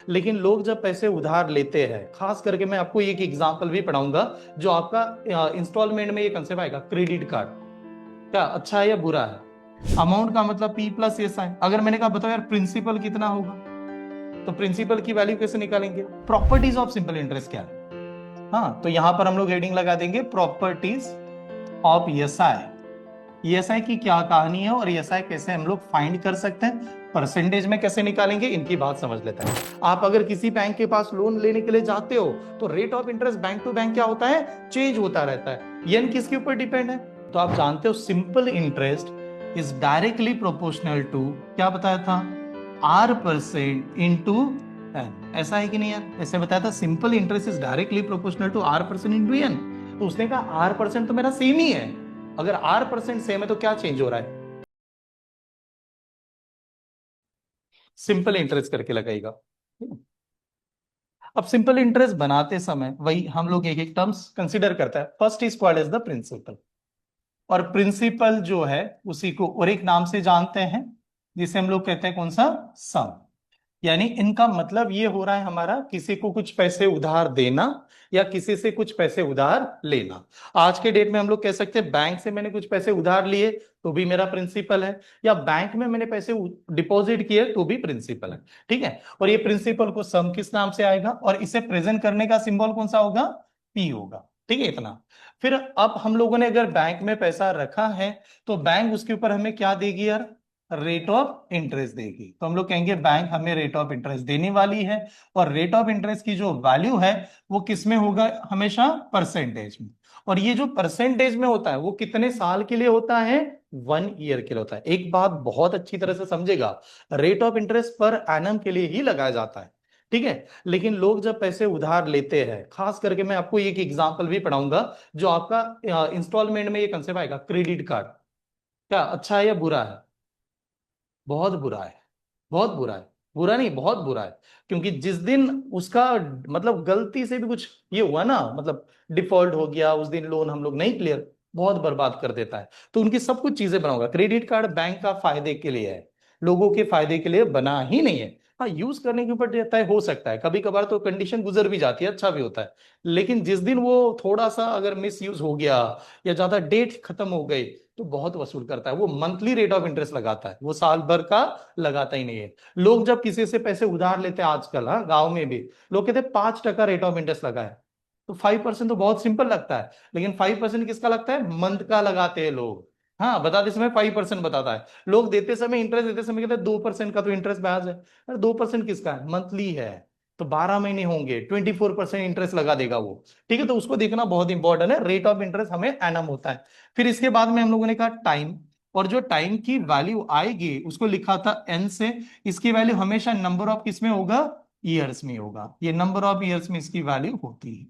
लेकिन लोग जब पैसे उधार लेते हैं, खास करके मैं आपको एक एग्जांपल भी पढ़ाऊंगा जो आपका इंस्टॉलमेंट में ये कंसेप्ट आएगा, क्रेडिट कार्ड। क्या अच्छा है या बुरा है? अमाउंट का मतलब पी प्लस एस आई। अगर मैंने कहा बताओ यार प्रिंसिपल कितना होगा, तो प्रिंसिपल की वैल्यू कैसे निकालेंगे? प्रॉपर्टीज ऑफ सिंपल इंटरेस्ट क्या है? हाँ, तो यहां पर हम लोग हेडिंग लगा देंगे प्रॉपर्टीज ऑफ ईएसआई। ईएसआई की क्या कहानी है और ईएसआई कैसे हम लोग फाइंड कर सकते हैं, परसेंटेज में कैसे निकालेंगे, इनकी बात समझ लेते हैं। आप अगर किसी बैंक के पास लोन लेने के लिए जाते हो तो rate of interest bank to bank क्या होता है, चेंज होता रहता है। ये किसके ऊपर डिपेंड है? तो आप जानते हो simple interest is directly proportional to, क्या बताया था, R% इंटू एन। ऐसा है कि नहीं यार? ऐसे बताया था simple interest is directly proportional to R% into N. तो उसने कहा R% तो मेरा सेम ही है। अगर R% सेम है तो क्या चेंज हो रहा है? सिंपल इंटरेस्ट करके लगाएगा। अब सिंपल इंटरेस्ट बनाते समय वही हम लोग एक एक टर्म्स कंसीडर करता है। First is called as the principal, और प्रिंसिपल जो है उसी को और एक नाम से जानते हैं जिसे हम लोग कहते हैं कौन सा, सम। यानी इनका मतलब ये हो रहा है हमारा किसी को कुछ पैसे उधार देना या किसी से कुछ पैसे उधार लेना। आज के डेट में हम लोग कह सकते हैं बैंक से मैंने कुछ पैसे उधार लिए तो भी मेरा प्रिंसिपल है, या बैंक में मैंने पैसे डिपॉजिट किए तो भी प्रिंसिपल है। ठीक है, और ये प्रिंसिपल को सम किस नाम से आएगा और इसे प्रेजेंट करने का सिंबल कौन सा होगा, पी होगा। ठीक है, इतना। फिर अब हम लोगों ने अगर बैंक में पैसा रखा है तो बैंक उसके ऊपर हमें क्या देगी यार, रेट ऑफ इंटरेस्ट देगी। तो हम लोग कहेंगे बैंक हमें रेट ऑफ इंटरेस्ट देने वाली है, और रेट ऑफ इंटरेस्ट की जो वैल्यू है वो किस में होगा, हमेशा परसेंटेज में। और ये जो परसेंटेज में होता है वो कितने साल के लिए होता है, 1 ईयर के लिए होता है। एक बात बहुत अच्छी तरह से समझेगा, rate of interest per annum के लिए ही लगाया जाता है। ठीक है, लेकिन लोग जब पैसे उधार लेते हैं, खास करके मैं आपको एक एग्जांपल भी पढ़ाऊंगा जो आपका इंस्टॉलमेंट में ये कंसेप्ट आएगा, क्रेडिट कार्ड। क्या अच्छा है या बुरा है? बहुत बुरा है, बहुत बुरा है। बुरा नहीं, बहुत बुरा है। क्योंकि जिस दिन उसका मतलब गलती से भी कुछ ये हुआ ना, मतलब डिफॉल्ट हो गया, उस दिन लोन हम लोग नहीं क्लियर, बहुत बर्बाद कर देता है। तो उनकी सब कुछ चीजें बनाऊंगा। क्रेडिट कार्ड बैंक का फायदे के लिए है, लोगों के फायदे के लिए बना ही नहीं है। हाँ, यूज करने के ऊपर रहता है, हो सकता है कभी कभार तो कंडीशन गुजर भी जाती है, अच्छा भी होता है। लेकिन जिस दिन वो थोड़ा सा अगर मिस यूज हो गया या ज्यादा डेट खत्म हो गई तो बहुत वसूल करता है। वो मंथली रेट ऑफ इंटरेस्ट लगाता है, वो साल भर का लगाता ही नहीं है। लोग जब किसी से पैसे उधार लेते हैं आजकल, हाँ गांव में भी लोग कहते हैं 5% रेट ऑफ इंटरेस्ट लगा है। तो 5% तो बहुत सिंपल लगता है, लेकिन 5% किसका लगता है, मंथ का लगाते हैं लोग। हाँ, बताते समय 5% बताता है, लोग देते समय, इंटरेस्ट देते समय कहते हैं 2% का तो इंटरेस्ट ब्याज है। अरे 2% किसका है, मंथली है। तो 12 महीने होंगे, 24% इंटरेस्ट लगा देगा वो। ठीक है, तो उसको देखना बहुत इंपॉर्टेंट है। रेट ऑफ इंटरेस्ट हमें एनम होता है। फिर इसके बाद में हम लोगों ने कहा टाइम, और जो टाइम की वैल्यू आएगी उसको लिखा था एन से। इसकी वैल्यू हमेशा नंबर ऑफ किस में होगा, ईयर्स में होगा। ये नंबर ऑफ ईयर्स में इसकी वैल्यू होती है।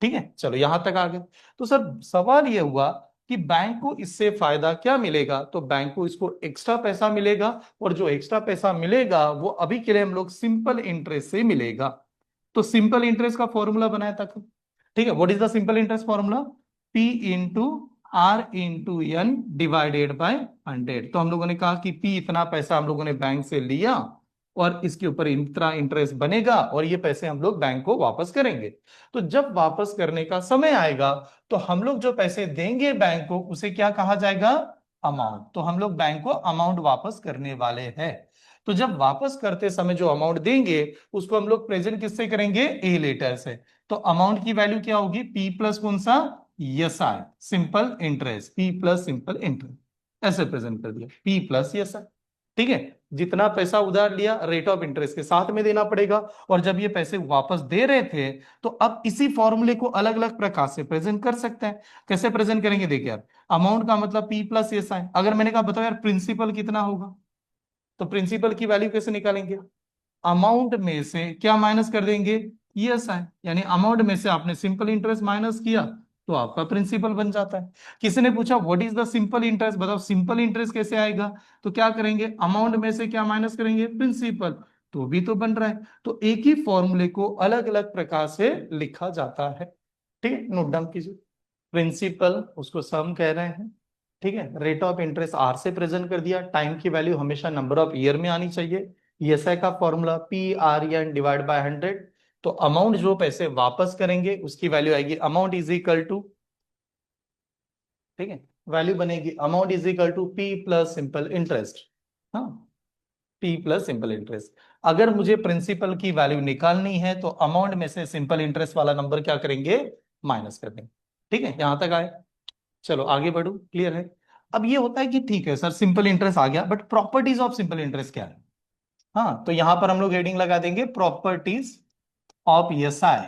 ठीक है, चलो यहां तक आ गए। तो सर सवाल ये हुआ कि बैंक को इससे फायदा क्या मिलेगा, तो बैंक को इसको एक्स्ट्रा पैसा मिलेगा, और जो एक्स्ट्रा पैसा मिलेगा वो अभी के लिए हम लोग सिंपल इंटरेस्ट से मिलेगा। तो सिंपल इंटरेस्ट का फॉर्मूला बनाया था। ठीक है, what is the simple interest formula, P into R into N divided by 100। तो हम लोगों ने कहा कि पी इतना पैसा हम लोगों ने बैंक से लिया और इसके ऊपर इतना इंटरेस्ट बनेगा, और ये पैसे हम लोग बैंक को वापस करेंगे। तो जब वापस करने का समय आएगा तो हम लोग जो पैसे देंगे बैंक को उसे क्या कहा जाएगा, अमाउंट। तो हम लोग बैंक को अमाउंट वापस करने वाले हैं। तो जब वापस करते समय जो अमाउंट देंगे उसको हम लोग प्रेजेंट किससे करेंगे, ए लेटर से। तो अमाउंट की वैल्यू क्या होगी, पी प्लस कौन सा, yes I, simple interest, P plus simple interest. ऐसे प्रेजेंट कर दिया, पी प्लस यस आई। ठीक है, जितना पैसा उधार लिया रेट ऑफ इंटरेस्ट के साथ में देना पड़ेगा। और जब ये पैसे वापस दे रहे थे तो अब इसी फॉर्मूले को अलग अलग प्रकार से प्रेजेंट कर सकते हैं। कैसे प्रेजेंट करेंगे, देखिए यार, अमाउंट का मतलब पी प्लस एस आई। अगर मैंने कहा बताओ यार प्रिंसिपल कितना होगा, तो प्रिंसिपल की वैल्यू कैसे निकालेंगे, अमाउंट में से क्या माइनस कर देंगे, ईएसआई। यानी अमाउंट में से आपने सिंपल इंटरेस्ट माइनस किया तो आपका प्रिंसिपल बन जाता है। किसी ने पूछा what is the simple interest, बताओ सिंपल इंटरेस्ट कैसे आएगा, तो क्या करेंगे, अमाउंट में से क्या माइनस करेंगे, प्रिंसिपल। तो भी तो बन रहा है। तो एक ही फॉर्मूले को अलग अलग प्रकार से लिखा जाता है। ठीक है, नोट डाउन कीजिए। प्रिंसिपल उसको सम कह रहे हैं। ठीक है, रेट ऑफ इंटरेस्ट आर से प्रेजेंट कर दिया, टाइम की वैल्यू हमेशा नंबर ऑफ ईयर में आनी चाहिए, ईएसआई का formula P R N divide by 100। तो अमाउंट जो पैसे वापस करेंगे उसकी वैल्यू आएगी अमाउंट इज इक्वल टू, ठीक है, वैल्यू बनेगी amount is equal to P plus simple interest. हाँ, पी प्लस सिंपल इंटरेस्ट। अगर मुझे प्रिंसिपल की वैल्यू निकालनी है तो अमाउंट में से सिंपल इंटरेस्ट वाला नंबर क्या करेंगे, माइनस कर देंगे। ठीक है, यहां तक आए। चलो आगे बढ़ो, क्लियर है। अब ये होता है कि ठीक है सर सिंपल इंटरेस्ट आ गया, but properties of simple interest क्या है। हाँ, तो यहां पर हम लोग हेडिंग लगा देंगे प्रॉपर्टीज ऑफ ईएसआई।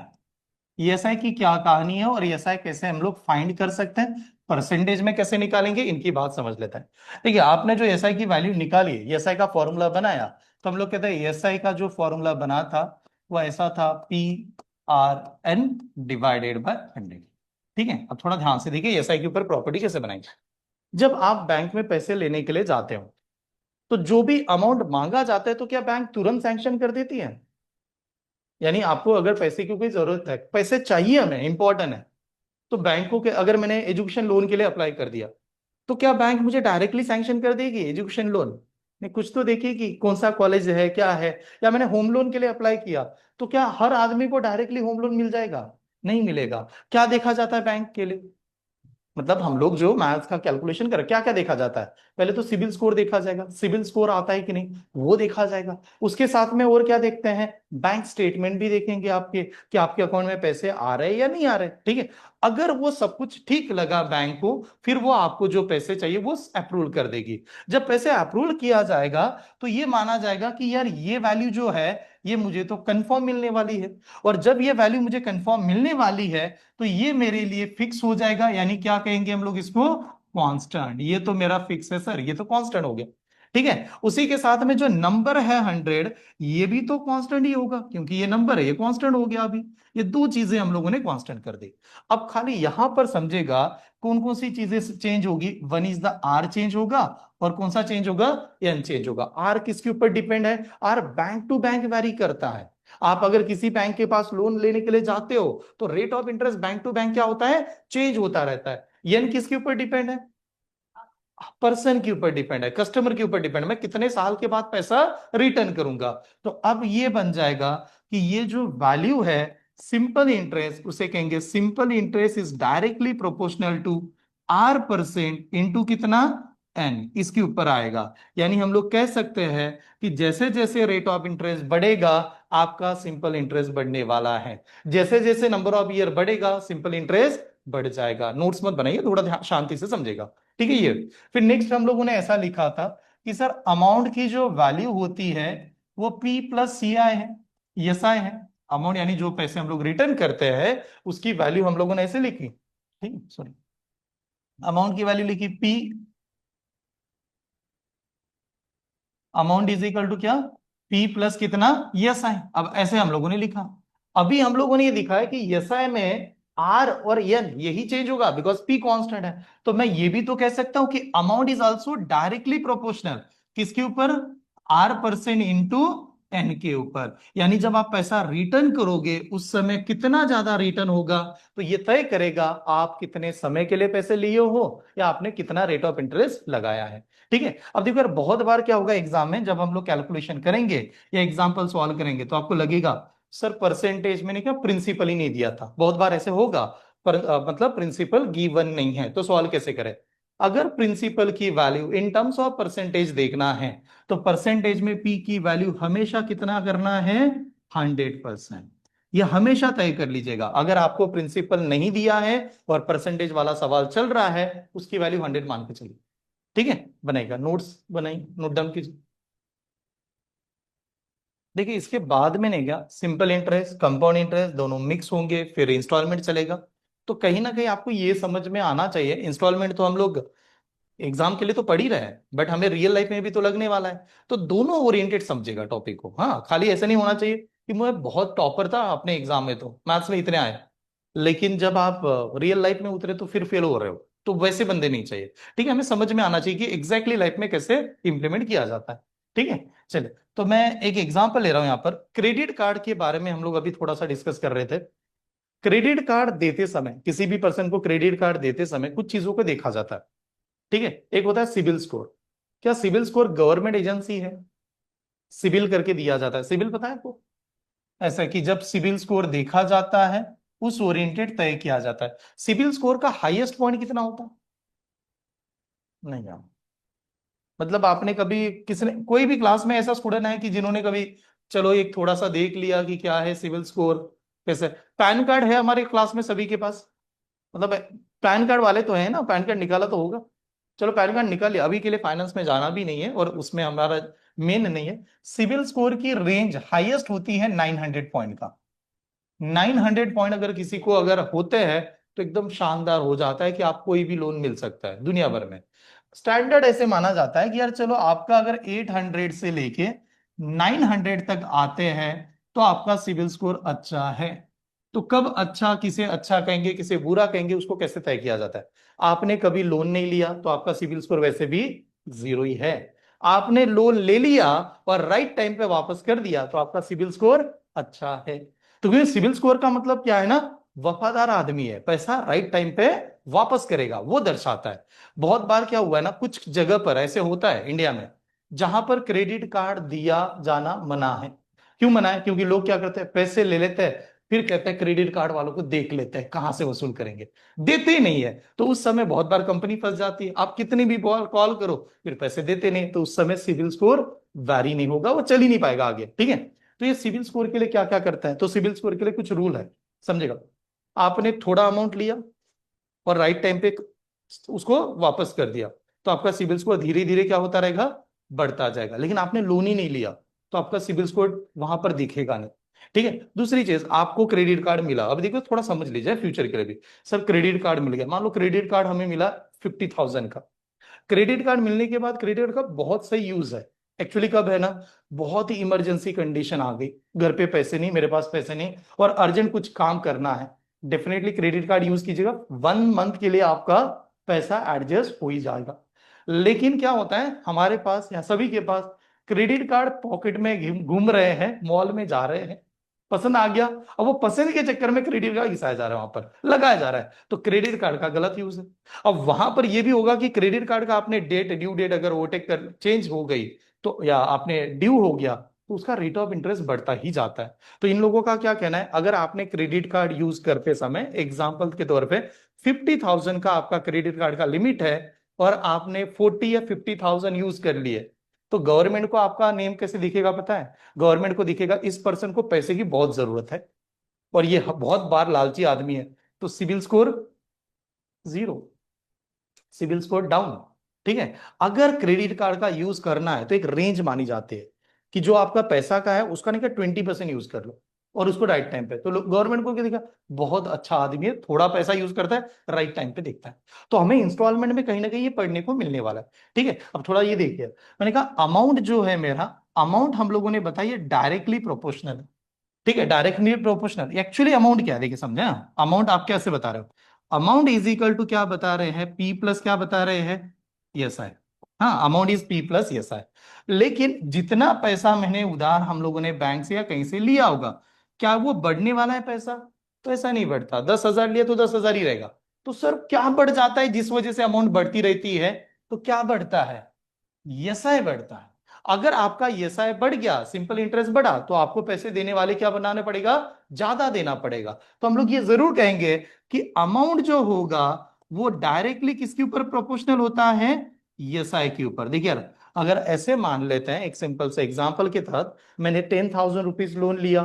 ईएसआई की क्या कहानी है और ईएसआई कैसे हम लोग फाइंड कर सकते हैं, परसेंटेज में कैसे निकालेंगे, इनकी बात समझ लेते हैं। ठीक है, आपने जो ईएसआई की वैल्यू निकाली, ईएसआई का फॉर्मूला बनाया, तो हम लोग कहते हैं ईएसआई का जो फॉर्मूला बना था वो ऐसा था P R N divided by 100। ठीक है, अब थोड़ा ध्यान से देखिए ईएसआई के ऊपर प्रॉपर्टी कैसे बनाएंगे। जब आप बैंक में पैसे लेने के लिए जाते हो तो जो भी अमाउंट मांगा जाता है तो क्या बैंक तुरंत सैंक्शन कर देती है। यानी आपको अगर पैसे की कोई जरूरत है, पैसे चाहिए, हमें इंपॉर्टेंट है, तो बैंकों के, अगर मैंने एजुकेशन लोन के लिए अप्लाई कर दिया तो क्या बैंक मुझे डायरेक्टली सैंक्शन कर देगी एजुकेशन लोन। नहीं, कुछ तो देखेगी कौन सा कॉलेज है क्या है। या मैंने होम लोन के लिए अप्लाई किया तो क्या हर आदमी को डायरेक्टली होम लोन मिल जाएगा, नहीं मिलेगा। क्या देखा जाता है बैंक के लिए, मतलब हम लोग जो मैथ्स का कैलकुलेशन कर, क्या क्या देखा जाता है, पहले तो सिबिल स्कोर देखा जाएगा, सिबिल स्कोर आता है कि नहीं वो देखा जाएगा। उसके साथ में और क्या देखते हैं, बैंक स्टेटमेंट भी देखेंगे आपके, कि आपके अकाउंट में पैसे आ रहे हैं या नहीं आ रहे। ठीक है, अगर वो सब कुछ ठीक लगा बैंक को, फिर वो आपको जो पैसे चाहिए वो अप्रूव कर देगी। जब पैसे अप्रूव किया जाएगा तो ये माना जाएगा कि यार ये वैल्यू जो है ये मुझे तो कंफर्म मिलने वाली है। और जब ये वैल्यू मुझे कंफर्म मिलने वाली है तो ये मेरे लिए फिक्स हो जाएगा, यानी क्या कहेंगे हम लोग इसको, कांस्टेंट। ये तो मेरा फिक्स है सर, ये तो कांस्टेंट हो गया। ठीक है, उसी के साथ में जो नंबर है 100, ये भी तो कांस्टेंट ही होगा क्योंकि ये नंबर है, ये कांस्टेंट हो गया अभी। ये दो चीजें हम लोगों ने कांस्टेंट कर दी। अब खाली यहां पर समझेगा कौन कौन सी चीजें चेंज होगी, one is the R change होगा, और कौन सा चेंज होगा, एन चेंज होगा। आर किसके ऊपर डिपेंड है, R bank to bank vary करता है। आप अगर किसी बैंक के पास लोन लेने के लिए जाते हो तो rate of interest bank to bank क्या होता है, चेंज होता रहता है। एन किसके ऊपर डिपेंड है, पर्सन के ऊपर डिपेंड है, कस्टमर के ऊपर डिपेंड, मैं कितने साल के बाद पैसा रिटर्न करूंगा। तो अब ये बन जाएगा कि ये जो वैल्यू है सिंपल इंटरेस्ट, उसे कहेंगे simple interest is directly proportional to R percent into कितना, एन, इसके ऊपर आएगा। यानी हम लोग कह सकते हैं कि जैसे जैसे रेट ऑफ इंटरेस्ट बढ़ेगा आपका सिंपल इंटरेस्ट बढ़ने वाला है, जैसे जैसे नंबर ऑफ ईयर बढ़ेगा सिंपल इंटरेस्ट बढ़ जाएगा। नोट्स मत बनाइए, थोड़ा शांति से समझेगा। ठीक है, ये फिर नेक्स्ट हम लोगों ने ऐसा लिखा था कि सर अमाउंट की जो वैल्यू होती है वो पी प्लस सी आई है, एस आई है। अमाउंट यानी जो पैसे हम लोग रिटर्न करते हैं उसकी वैल्यू हम लोगों ने ऐसे लिखी, ठीक, सॉरी, अमाउंट की वैल्यू लिखी P, amount is equal to क्या, पी प्लस कितना, एस आई। अब ऐसे हम लोगों ने लिखा। अभी हम लोगों ने ये लिखा है कि एस आई में आर और एन यही चेंज होगा बिकॉज पी कांस्टेंट है। तो मैं ये भी तो कह सकता हूं कि amount is also directly proportional किसके ऊपर, आर परसेंट इंटू एन के ऊपर। यानी जब आप पैसा रिटर्न करोगे उस समय कितना ज्यादा रिटर्न होगा तो ये तय करेगा आप कितने समय के लिए पैसे लिए हो या आपने कितना रेट ऑफ इंटरेस्ट लगाया है। ठीक है, अब देखो यार बहुत बार क्या होगा एग्जाम में जब हम लोग कैलकुलेशन करेंगे या एग्जाम्पल सॉल्व करेंगे तो आपको लगेगा सर परसेंटेज में नहीं, क्या प्रिंसिपल ही नहीं दिया था। बहुत बार ऐसे होगा, पर मतलब प्रिंसिपल गिवन नहीं है तो सॉल्व कैसे करें। अगर प्रिंसिपल की value in terms of percentage देखना है तो परसेंटेज में पी की वैल्यू हमेशा कितना करना है, 100%। ये हमेशा तय कर लीजिएगा, अगर आपको प्रिंसिपल नहीं दिया है और परसेंटेज वाला सवाल चल रहा है उसकी वैल्यू 100 मान के चलिए। ठीक है, बनेगा, नोट्स बनाई, नोट डाउन कीजिए। देखिए इसके बाद में नहीं, क्या सिंपल इंटरेस्ट कंपाउंड इंटरेस्ट दोनों मिक्स होंगे फिर इंस्टॉलमेंट चलेगा। तो कहीं ना कहीं आपको ये समझ में आना चाहिए, इंस्टॉलमेंट तो हम लोग एग्जाम के लिए तो पढ़ ही रहे हैं बट हमें रियल लाइफ में भी तो लगने वाला है। तो दोनों ओरिएंटेड समझेगा टॉपिक को। हाँ, खाली ऐसा नहीं होना चाहिए कि मैं बहुत टॉपर था अपने एग्जाम में तो मैथ्स में इतने आए, लेकिन जब आप रियल लाइफ में उतरे तो फिर फेल हो रहे हो, तो वैसे बंदे नहीं चाहिए। ठीक है, हमें समझ में आना चाहिए कि एग्जैक्टली लाइफ में कैसे इंप्लीमेंट किया जाता है। ठीक है, चलिए तो मैं एक एग्जांपल ले रहा हूं यहाँ पर। क्रेडिट कार्ड के बारे में हम लोग अभी थोड़ा सा डिस्कस कर रहे थे। क्रेडिट कार्ड देते समय, किसी भी पर्सन को क्रेडिट कार्ड देते समय कुछ चीजों को देखा जाता है। ठीक है, एक होता है सिबिल स्कोर। क्या सिबिल स्कोर गवर्नमेंट एजेंसी है, सिबिल करके दिया जाता है। सिबिल पता है आपको? ऐसा है कि जब सिबिल स्कोर देखा जाता है उस ओरिएंटेड तय किया जाता है। सिबिल स्कोर का हाईएस्ट पॉइंट कितना होता है? नहीं यार, मतलब आपने कभी किसने कोई भी क्लास में ऐसा स्टूडेंट है कि जिन्होंने कभी चलो एक थोड़ा सा देख लिया कि क्या है सिविल स्कोर कैसे? पैन कार्ड है हमारे क्लास में सभी के पास, मतलब पैन कार्ड वाले तो है ना, पैन कार्ड निकाला तो होगा। चलो पैन कार्ड निकाल लिया, अभी के लिए फाइनेंस में जाना भी नहीं है और उसमें हमारा मेन नहीं है। सिविल स्कोर की रेंज हाईएस्ट होती है 900 पॉइंट का। 900 पॉइंट अगर किसी को अगर होते हैं तो एकदम शानदार हो जाता है कि आप कोई भी लोन मिल सकता है दुनिया भर में। स्टैंडर्ड ऐसे माना जाता है कि यार चलो आपका अगर 800 से लेके 900 तक आते हैं तो आपका सिविल स्कोर अच्छा है। तो कब अच्छा, किसे अच्छा कहेंगे किसे बुरा कहेंगे, उसको कैसे तय किया जाता है? आपने कभी लोन नहीं लिया तो आपका सिविल स्कोर वैसे भी जीरो ही है। आपने लोन ले लिया और राइट टाइम पे वापस कर दिया तो आपका सिविल स्कोर अच्छा है। तो क्योंकि सिविल स्कोर का मतलब क्या है ना, वफादार आदमी है, पैसा राइट टाइम पे वापस करेगा, वो दर्शाता है। बहुत बार क्या हुआ है ना, कुछ जगह पर ऐसे होता है इंडिया में जहां पर क्रेडिट कार्ड दिया जाना मना है। क्यों मना है? क्योंकि लोग क्या करते हैं, पैसे ले लेते हैं, फिर कहते हैं क्रेडिट कार्ड वालों को देख लेते हैं कहां से वसूल करेंगे, देते ही नहीं है। तो उस समय बहुत बार कंपनी फंस जाती है, आप कितनी भी कॉल करो फिर पैसे देते नहीं, तो उस समय सिविल स्कोर वैरी नहीं होगा, वो चल ही नहीं पाएगा आगे, ठीक है। तो ये सिविल स्कोर के लिए क्या क्या करता है, तो सिविल स्कोर के लिए कुछ रूल है, समझेगा। आपने थोड़ा अमाउंट लिया और राइट टाइम पे उसको वापस कर दिया तो आपका सिविल स्कोर धीरे धीरे क्या होता रहेगा, बढ़ता जाएगा। लेकिन आपने लोन ही नहीं लिया तो आपका सिविल स्कोर वहां पर दिखेगा नहीं, ठीक है। दूसरी चीज, आपको क्रेडिट कार्ड मिला, अब देखो थोड़ा समझ लीजिए फ्यूचर के लिए भी। सर क्रेडिट कार्ड मिल गया, मान लो क्रेडिट कार्ड हमें मिला 50,000 का। क्रेडिट कार्ड मिलने के बाद क्रेडिट कार्ड का बहुत सही यूज है। एक्चुअली कब है ना, बहुत ही इमरजेंसी कंडीशन आ गई, घर पे पैसे नहीं, मेरे पास पैसे नहीं और अर्जेंट कुछ काम करना है, डेफिनेटली क्रेडिट कार्ड यूज कीजिएगा। 1 मंथ के लिए आपका पैसा एडजस्ट हो ही जाएगा। लेकिन क्या होता है हमारे पास या सभी के पास, क्रेडिट कार्ड पॉकेट में घूम रहे हैं, मॉल में जा रहे हैं, पसंद आ गया, अब वो पसंद के चक्कर में क्रेडिट कार्ड घिसाया जा रहा है, वहां पर लगाया जा रहा है, तो क्रेडिट कार्ड का गलत यूज है। अब वहां पर यह भी होगा कि क्रेडिट कार्ड का आपने ड्यू डेट अगर ओवरटेक कर चेंज हो गई तो, या आपने ड्यू हो गया तो उसका रेट ऑफ इंटरेस्ट बढ़ता ही जाता है। तो इन लोगों का क्या कहना है, अगर आपने क्रेडिट कार्ड यूज करते समय एग्जाम्पल के तौर पे 50,000 का आपका क्रेडिट कार्ड का लिमिट है और आपने 40 या 50,000 यूज कर लिए, तो गवर्नमेंट को आपका नेम कैसे दिखेगा पता है? गवर्नमेंट को दिखेगा इस पर्सन को पैसे की बहुत जरूरत है और ये बहुत बार लालची आदमी है, तो CIBIL score zero, CIBIL score down, ठीक है। अगर क्रेडिट कार्ड का यूज करना है तो एक रेंज मानी जाती है कि जो आपका पैसा का है उसका नहीं का 20% यूज कर लो और उसको राइट टाइम पे, तो गवर्नमेंट को क्या देखा, बहुत अच्छा आदमी है, थोड़ा पैसा यूज करता है, राइट टाइम पे देखता है। तो हमें इंस्टॉलमेंट में कहीं ना कहीं ये पढ़ने को मिलने वाला है, ठीक है। अब थोड़ा ये देखिए, मैंने कहा अमाउंट जो है मेरा, अमाउंट हम लोगों ने बताया डायरेक्टली प्रोपोर्शनल है, ठीक है। डायरेक्टली प्रोपोर्शनल, एक्चुअली अमाउंट क्या है देखिए, समझे ना, अमाउंट आप कैसे बता रहे हो, अमाउंट इज इक्वल टू क्या बता रहे हैं, पी प्लस क्या बता रहे हैं, यस आई। हाँ, amount is P plus yes I. लेकिन जितना पैसा मैंने उधार हम लोगों ने बैंक से या कहीं से लिया होगा, क्या वो बढ़ने वाला है पैसा? तो ऐसा नहीं बढ़ता, 10,000 लिया तो 10,000 ही रहेगा। तो सर क्या बढ़ जाता है जिस वजह से अमाउंट बढ़ती रहती है? तो क्या बढ़ता है, एसआई बढ़ता है। अगर आपका एसआई बढ़ गया, सिंपल इंटरेस्ट बढ़ा, तो आपको पैसे देने वाले क्या बनाने पड़ेगा, ज्यादा देना पड़ेगा। तो हम लोग ये जरूर कहेंगे कि अमाउंट जो होगा वो डायरेक्टली किसके ऊपर प्रोपोर्शनल होता है, एसआई के ऊपर। देखिए यार, अगर ऐसे मान लेते हैं एक सिंपल से एग्जांपल के तहत, मैंने 10,000 रुपीज लोन लिया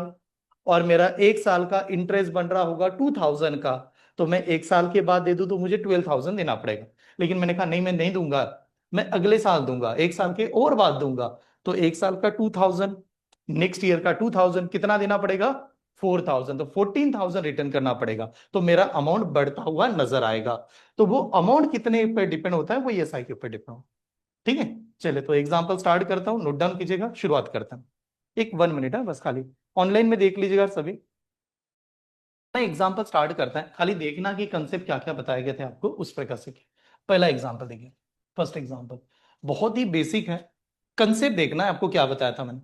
और मेरा 1 साल का इंटरेस्ट बन रहा होगा 2,000 का, तो मैं 1 साल के बाद दे दूं तो मुझे 12,000 देना पड़ेगा। लेकिन मैंने कहा नहीं, मैं नहीं दूंगा, मैं अगले साल दूंगा, 1 साल के और बाद दूंगा। तो 1 साल का 2,000, नेक्स्ट ईयर का 2,000, कितना देना पड़ेगा, 4,000, तो 14,000 रिटर्न करना पड़ेगा। तो मेरा अमाउंट बढ़ता हुआ नजर आएगा। तो वो अमाउंट कितने पे डिपेंड होता है, वो एसआई के ऊपर डिपेंड होता है, ठीक है। चले तो एग्जाम्पल स्टार्ट करता हूँ, नोट डाउन कीजिएगा, शुरुआत करता हूँ। एक 1 मिनट है बस, खाली ऑनलाइन में देख लीजिएगा सभी। मैं एग्जाम्पल स्टार्ट करता है, खाली देखना कि कंसेप्ट क्या क्या बताए गए थे आपको उस प्रकार से। पहला एग्जाम्पल देखिए, फर्स्ट एग्जाम्पल बहुत ही बेसिक है, कंसेप्ट देखना है आपको क्या बताया था मैंने।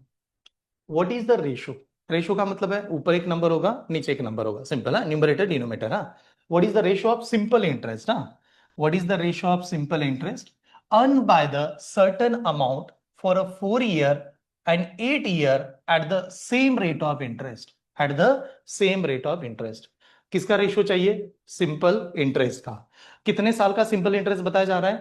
What is the ratio, ratio का मतलब है ऊपर एक नंबर होगा नीचे एक नंबर होगा, सिंपल है, न्यूमरेटर डिनोमिनेटर। हाँ, what is the ratio of simple interest, हाँ, what is the ratio of simple interest earn by the certain amount for a 4 year and 8 year at the same rate of interest, at the same rate of interest. किसका ratio चाहिए? Simple interest का। कितने साल का simple interest बताया जा रहा है?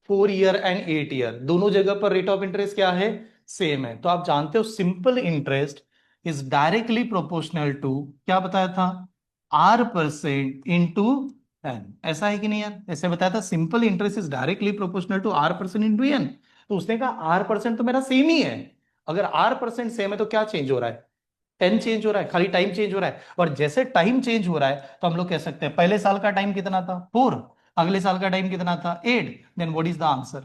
4 year एंड 8 year, दोनों जगह पर रेट ऑफ इंटरेस्ट क्या है? सेम है। तो आप जानते हो simple interest is directly proportional to, क्या बताया था? R% into N. ऐसा है कि नहीं यार? ऐसे बताया था, simple interest is directly proportional to R% into N. तो उसने कहा R% तो मेरा सेम ही है। अगर R% सेम है तो क्या चेंज हो रहा है? एन चेंज हो रहा है, खाली टाइम चेंज हो रहा है। और जैसे टाइम चेंज हो रहा है तो हम लोग कह सकते हैं पहले साल का टाइम कितना था? 4। अगले साल का टाइम कितना था? 8। Then what is the answer?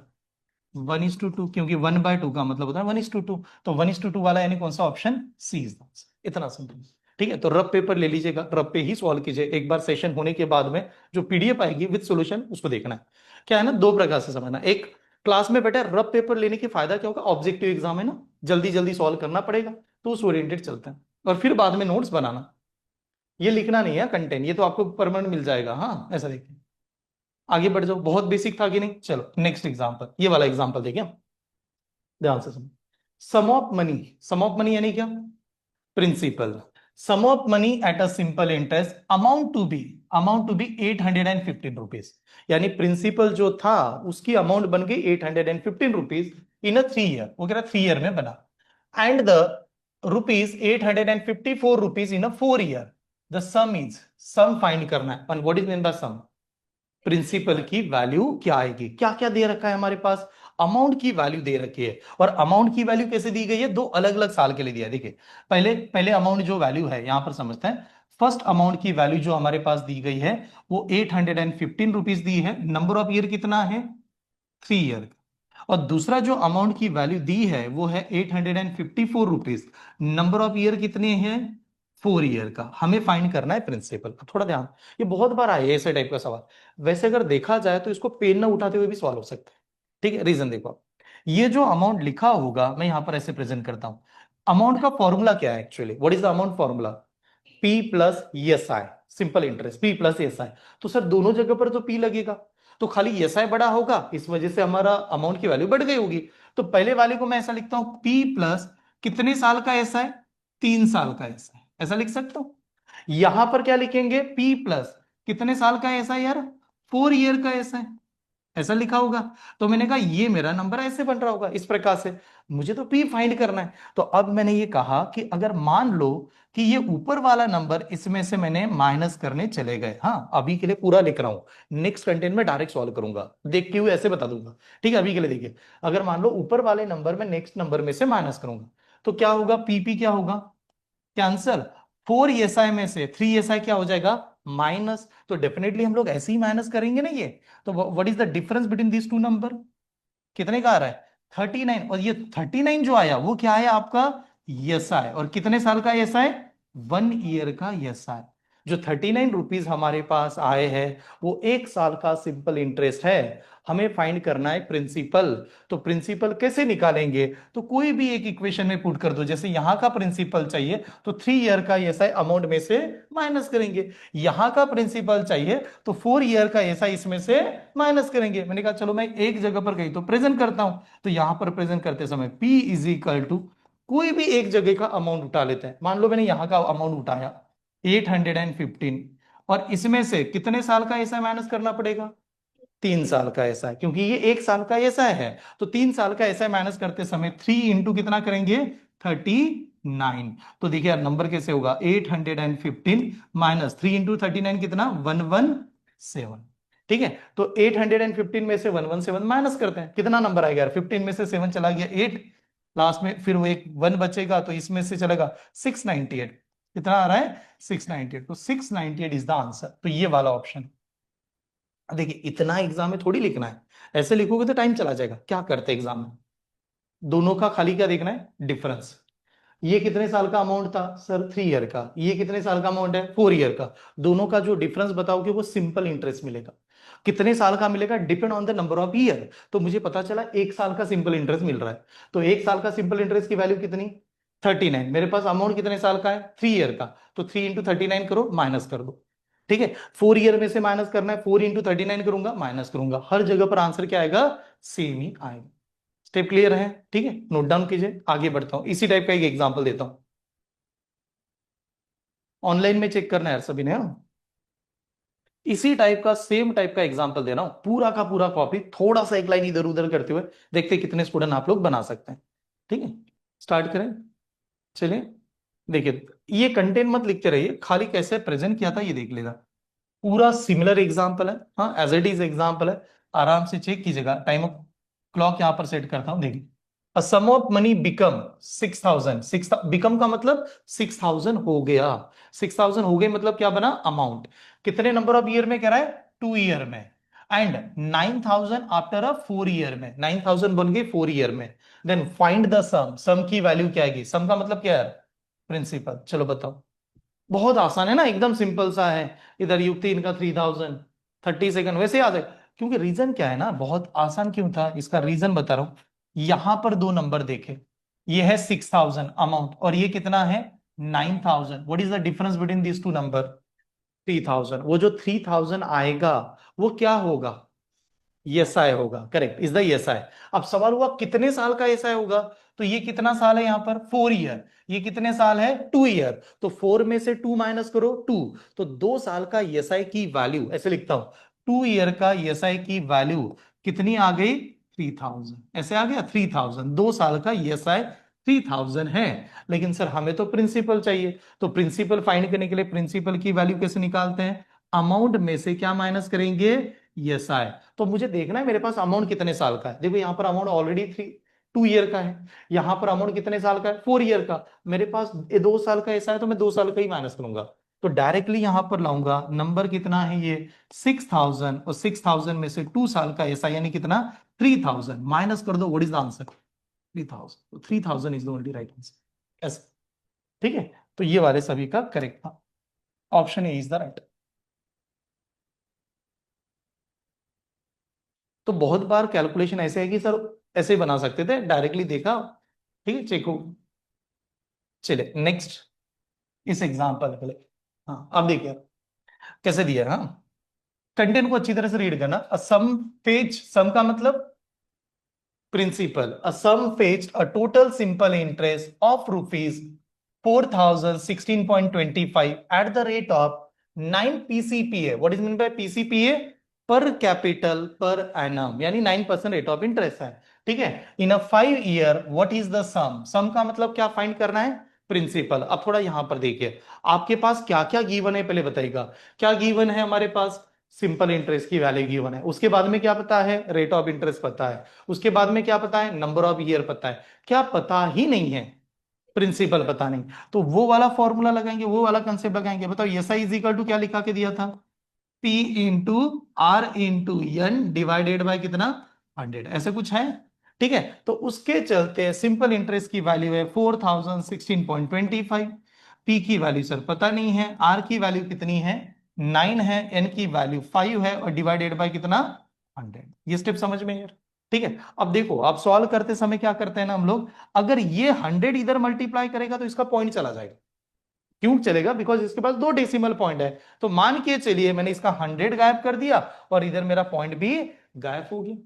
1:2, क्योंकि 1/2 का मतलब होता है 1:2। तो 1:2 वाला यानी कौन सा option? C is the answer. इतना सिंपल। ठीक है, तो रफ पेपर ले लीजिएगा, रफ पे ही सॉल्व कीजिए। एक बार सेशन होने के बाद में जो पीडीएफ आएगी विद सॉल्यूशन, उसको देखना है। क्या है ना, दो प्रकार से समझना। एक, क्लास में बेटा रफ पेपर लेने के फायदा क्या होगा? ऑब्जेक्टिव एग्जाम है ना, जल्दी जल्दी सॉल्व करना पड़ेगा, तो उस ओरिएंटेड चलते हैं। और फिर बाद में नोट्स बनाना, ये लिखना नहीं है कंटेंट, ये तो आपको परमानेंट मिल जाएगा। हाँ, ऐसा देखिए। आगे बढ़ जाओ, बहुत बेसिक था कि नहीं? चलो नेक्स्ट एग्जाम्पल, ये वाला एग्जाम्पल देखिए, ध्यान से सुनो। Sum of money, sum of money यानी क्या? Principal. Sum of money at a simple interest, amount to be 815 rupees. यानी प्रिंसिपल जो था उसकी अमाउंट बन गई 815 रुपीज इन अ 3 year। वो कह रहा 3 year में बना। And the ₹854 in a 4 year। The sum is, sum find करना है। What is mean by sum? Principal की वैल्यू क्या आएगी? क्या क्या दे रखा है हमारे पास? अमाउंट की वैल्यू दे रखी है। और अमाउंट की वैल्यू कैसे दी गई है? दो अलग अलग साल के लिए दिया है। देखिए, पहले पहले अमाउंट जो वैल्यू है यहां पर समझते हैं। फर्स्ट अमाउंट की वैल्यू जो हमारे पास दी गई है वो 815 रुपीज दी है। नंबर ऑफ ईयर कितना है? 3 year। और दूसरा जो अमाउंट की वैल्यू दी है वो है 854 रुपीज। नंबर ऑफ ईयर कितने हैं? 4 year का। हमें फाइंड करना है प्रिंसिपल। थोड़ा ध्यान, ये बहुत बार आया है ऐसे टाइप का सवाल। वैसे अगर देखा जाए तो इसको पेन ना उठाते हुए भी सॉल्व हो सकता है। ठीक है, रीजन देखो। ये जो अमाउंट लिखा होगा मैं यहां पर ऐसे प्रेजेंट करता हूं। अमाउंट का फॉर्मूला क्या है actually? What is the amount formula? P plus S I, simple interest, P plus S I. तो सर दोनों जगह पर तो पी लगेगा, तो खाली एस आई बड़ा होगा, इस वजह से हमारा अमाउंट की वैल्यू बढ़ गई होगी। तो पहले वाले को मैं ऐसा लिखता हूं, पी प्लस कितने साल का एस आई? 3 साल का एस आई, ऐसा लिख सकता हूं। यहां पर क्या लिखेंगे? पी प्लस कितने साल का एस आई यार? 4 year का एस आई, ऐसा लिखा होगा। तो मैंने कहा ये मेरा नंबर ऐसे बन रहा होगा इस प्रकार से। मुझे तो पी फाइंड करना है। तो अब मैंने ये कहा कि अगर मान लो कि ये ऊपर वाला नंबर इसमें से मैंने माइनस करने चले गए, हाँ अभी के लिए पूरा लिख रहा हूं, नेक्स्ट कंटेंट में डायरेक्ट सॉल्व करूंगा, देखते हुए ऐसे बता दूंगा। ठीक है, अभी के लिए देखिए, अगर मान लो ऊपर वाले नंबर में नेक्स्ट नंबर में से माइनस करूंगा तो क्या होगा? पीपी क्या होगा? कैंसल। 4 SI में से 3 SI क्या हो जाएगा? माइनस। तो डेफिनेटली हम लोग ऐसे ही माइनस करेंगे ना ये। तो what is the difference between these two number? कितने का आ रहा है? 39। और ये 39 जो आया वो क्या है आपका? यस आय। और कितने साल का यस आय? 1 year का यस आय। जो 39 रुपीज हमारे पास आए हैं वो 1 साल का सिंपल इंटरेस्ट है। हमें फाइंड करना है प्रिंसिपल। तो प्रिंसिपल कैसे निकालेंगे? तो कोई भी एक इक्वेशन में पुट कर दो। जैसे यहां का प्रिंसिपल चाहिए तो 3 year का एसआई अमाउंट में से माइनस करेंगे। यहां का प्रिंसिपल चाहिए तो 4 year का एसआई इसमें से माइनस करेंगे। मैंने कहा चलो मैं एक जगह पर गई तो प्रेजेंट करता हूं। तो यहां पर प्रेजेंट करते समय P इज इक्वल टू कोई भी एक जगह का अमाउंट उठा लेते हैं। मान लो मैंने यहां का अमाउंट उठाया 815, और इसमें से कितने साल का एसआई माइनस करना पड़ेगा? 3 साल का ऐसा है, क्योंकि ये 1 साल का ऐसा है। तो 3 साल का ऐसा माइनस करते समय 3 इंटू कितना करेंगे? 39। तो देखिए यार नंबर कैसे होगा? 815 माइनस 3 इंटू 39 कितना? 117। ठीक है, तो 815 में से 117 माइनस करते हैं, कितना नंबर आएगा यार? 15 में से 7 चला गया 8, लास्ट में फिर वो एक 1 बचेगा तो इसमें से चलेगा 698। कितना आ रहा है? 698। तो 698 इज द आंसर। तो ये वाला ऑप्शन। देखिए इतना एग्जाम में थोड़ी लिखना है, ऐसे लिखोगे तो टाइम चला जाएगा। क्या करते एग्जाम में? दोनों का खाली क्या देखना है? डिफरेंस। ये कितने साल का अमाउंट था सर? 3 year का। ये कितने साल का अमाउंट है? 4 year का। दोनों का जो डिफरेंस बताओगे वो सिंपल इंटरेस्ट मिलेगा। कितने साल का मिलेगा? Depend on the number of year. तो मुझे पता चला 1 साल का सिंपल इंटरेस्ट मिल रहा है। तो 1 साल का सिंपल इंटरेस्ट की वैल्यू कितनी? 39। मेरे पास अमाउंट कितने साल का है? 3 year का। तो 3 इंटू 39 करो, माइनस कर दो। ठीक है, 4 year में से माइनस करना है, 4 इंटू 39 करूंगा, माइनस करूंगा। हर जगह पर आंसर क्या आएगा? सेम ही आएगा। स्टेप क्लियर है? ठीक है, नोट डाउन कीजिए, आगे बढ़ता हूं। इसी टाइप का एक एग्जांपल देता हूं, ऑनलाइन में चेक करना है यार सभी ने, हाँ? इसी टाइप का सेम टाइप का एग्जांपल दे रहा हूं, पूरा का पूरा कॉपी, थोड़ा सा एक लाइन इधर उधर करते हुए, देखते हैं कितने स्टूडेंट आप लोग बना सकते हैं। ठीक है, स्टार्ट करें। चलिए, देखिए, ये कंटेंट मत लिखते रहिए, खाली कैसे प्रेजेंट किया था ये देख लेगा। पूरा सिमिलर एग्जांपल है, हाँ, एज इट इज एग्जांपल है, आराम से चेक कीजिएगा। टाइम ऑफ क्लॉक यहां पर सेट करता हूं, देखिए। अ sum of money become 6,000, become का मतलब 6,000 हो गया। 6,000 हो गए मतलब क्या बना? अमाउंट। कितने नंबर ऑफ ईयर में कह रहा है? 2 ईयर में। एंड 9,000 आफ्टर अ 4 ईयर में, 9,000 बन गए 4 ईयर में। देन फाइंड द सम, सम की वैल्यू क्या आएगी? सम का मतलब क्या है? प्रिंसिपल। चलो बताओ। बहुत आसान है ना, एकदम सिंपल सा है। इधर युक्ति इनका 3,000, 30 सेकंड वैसे आ जाए। क्योंकि रीजन क्या है ना, बहुत आसान क्यों था, इसका रीजन बता रहा हूं। यहां पर दो नंबर देखे, ये है 6,000 अमाउंट और ये कितना है? 9,000। What is the difference between these two number? 3,000। वो जो 3,000 आएगा वो क्या होगा? यस आई होगा, correct, is the yes I. अब सवाल हुआ कितने साल का यस आई होगा? तो ये कितना साल है? यहां पर 4 ईयर। ये कितने साल है? 2 ईयर। तो 4 में से 2 माइनस करो, 2। तो 2 साल का यस आई की वैल्यू, ऐसे लिखता हूं, 2 ईयर का यस आई की वैल्यू कितनी आ गई? 3,000। ऐसे आ गया 3,000, 2 साल का यस आई 3,000 है। लेकिन सर हमें तो प्रिंसिपल चाहिए, तो प्रिंसिपल फाइंड करने के लिए प्रिंसिपल की वैल्यू कैसे निकालते हैं? अमाउंट में से क्या माइनस करेंगे? Yes I. तो मुझे देखना है मेरे पास अमाउंट कितने साल का है। देखो यहाँ पर अमाउंट ऑलरेडी 2 ईयर का है, यहाँ पर अमाउंट कितने साल का है? 4 ईयर का। मेरे पास 2 साल का ऐसा है तो मैं 2 साल का ही माइनस करूंगा। तो डायरेक्टली यहां पर लाऊंगा, नंबर कितना है ये? 6,000, और 6,000 में से 2 साल का ऐसा यानी कितना? 3,000 माइनस कर दो, व्हाट इज द आंसर? 3,000। तो 3,000 is the only right answer, ऐसा। ठीक है, तो ये वाले सभी का करेक्ट था, option A is the right. तो बहुत बार कैलकुलेशन ऐसे है कि सर ऐसे ही बना सकते थे, डायरेक्टली देखा। ठीक है, चेक हो। चले नेक्स्ट, इस एग्जांपल के लिए। हाँ, अब देखिए कैसे दिया है, हाँ। कंटेंट को अच्छी तरह से रीड करना। अ सम फेच, सम का मतलब principal. A sum fetch a total simple interest of rupees 4,016.25 at the rate of 9 PCPA। What is mean by PCPA? Per capital per annum, यानी 9% रेट ऑफ इंटरेस्ट है। ठीक है, in a 5 year what is the sum? Sum का मतलब क्या find करना है? Principal. अब थोड़ा यहां पर देखिए, आपके पास क्या क्या गिवन है पहले बताइएगा। क्या गिवन है हमारे पास? सिंपल इंटरेस्ट की वैल्यू गिवन है, उसके बाद में क्या पता है? रेट ऑफ इंटरेस्ट पता है, उसके बाद में क्या पता है? नंबर ऑफ ईयर पता है। क्या पता ही नहीं है? प्रिंसिपल पता नहीं। तो वो वाला फॉर्मूला लगाएंगे, वो वाला कंसेप्ट लगाएंगे। बताओ S I is equal to क्या लिखा के दिया था? P into R into N divided by कितना? 100, ऐसे कुछ है। ठीक है, तो उसके चलते सिंपल इंटरेस्ट की वैल्यू है 4,016.25। पी की वैल्यू सर पता नहीं है, आर की वैल्यू कितनी है? 9 है, एन की वैल्यू 5 है, और डिवाइडेड बाय कितना? 100। ये स्टेप समझ में यार? ठीक है, अब देखो, आप सॉल्व करते समय क्या करते हैं ना हम लोग, अगर ये 100 इधर मल्टीप्लाई करेगा तो इसका पॉइंट चला जाएगा। क्यों चलेगा? बिकॉज इसके पास दो डेसिमल पॉइंट है। तो मान के चलिए मैंने इसका 100 गायब कर दिया और इधर मेरा पॉइंट भी गायब हो गया।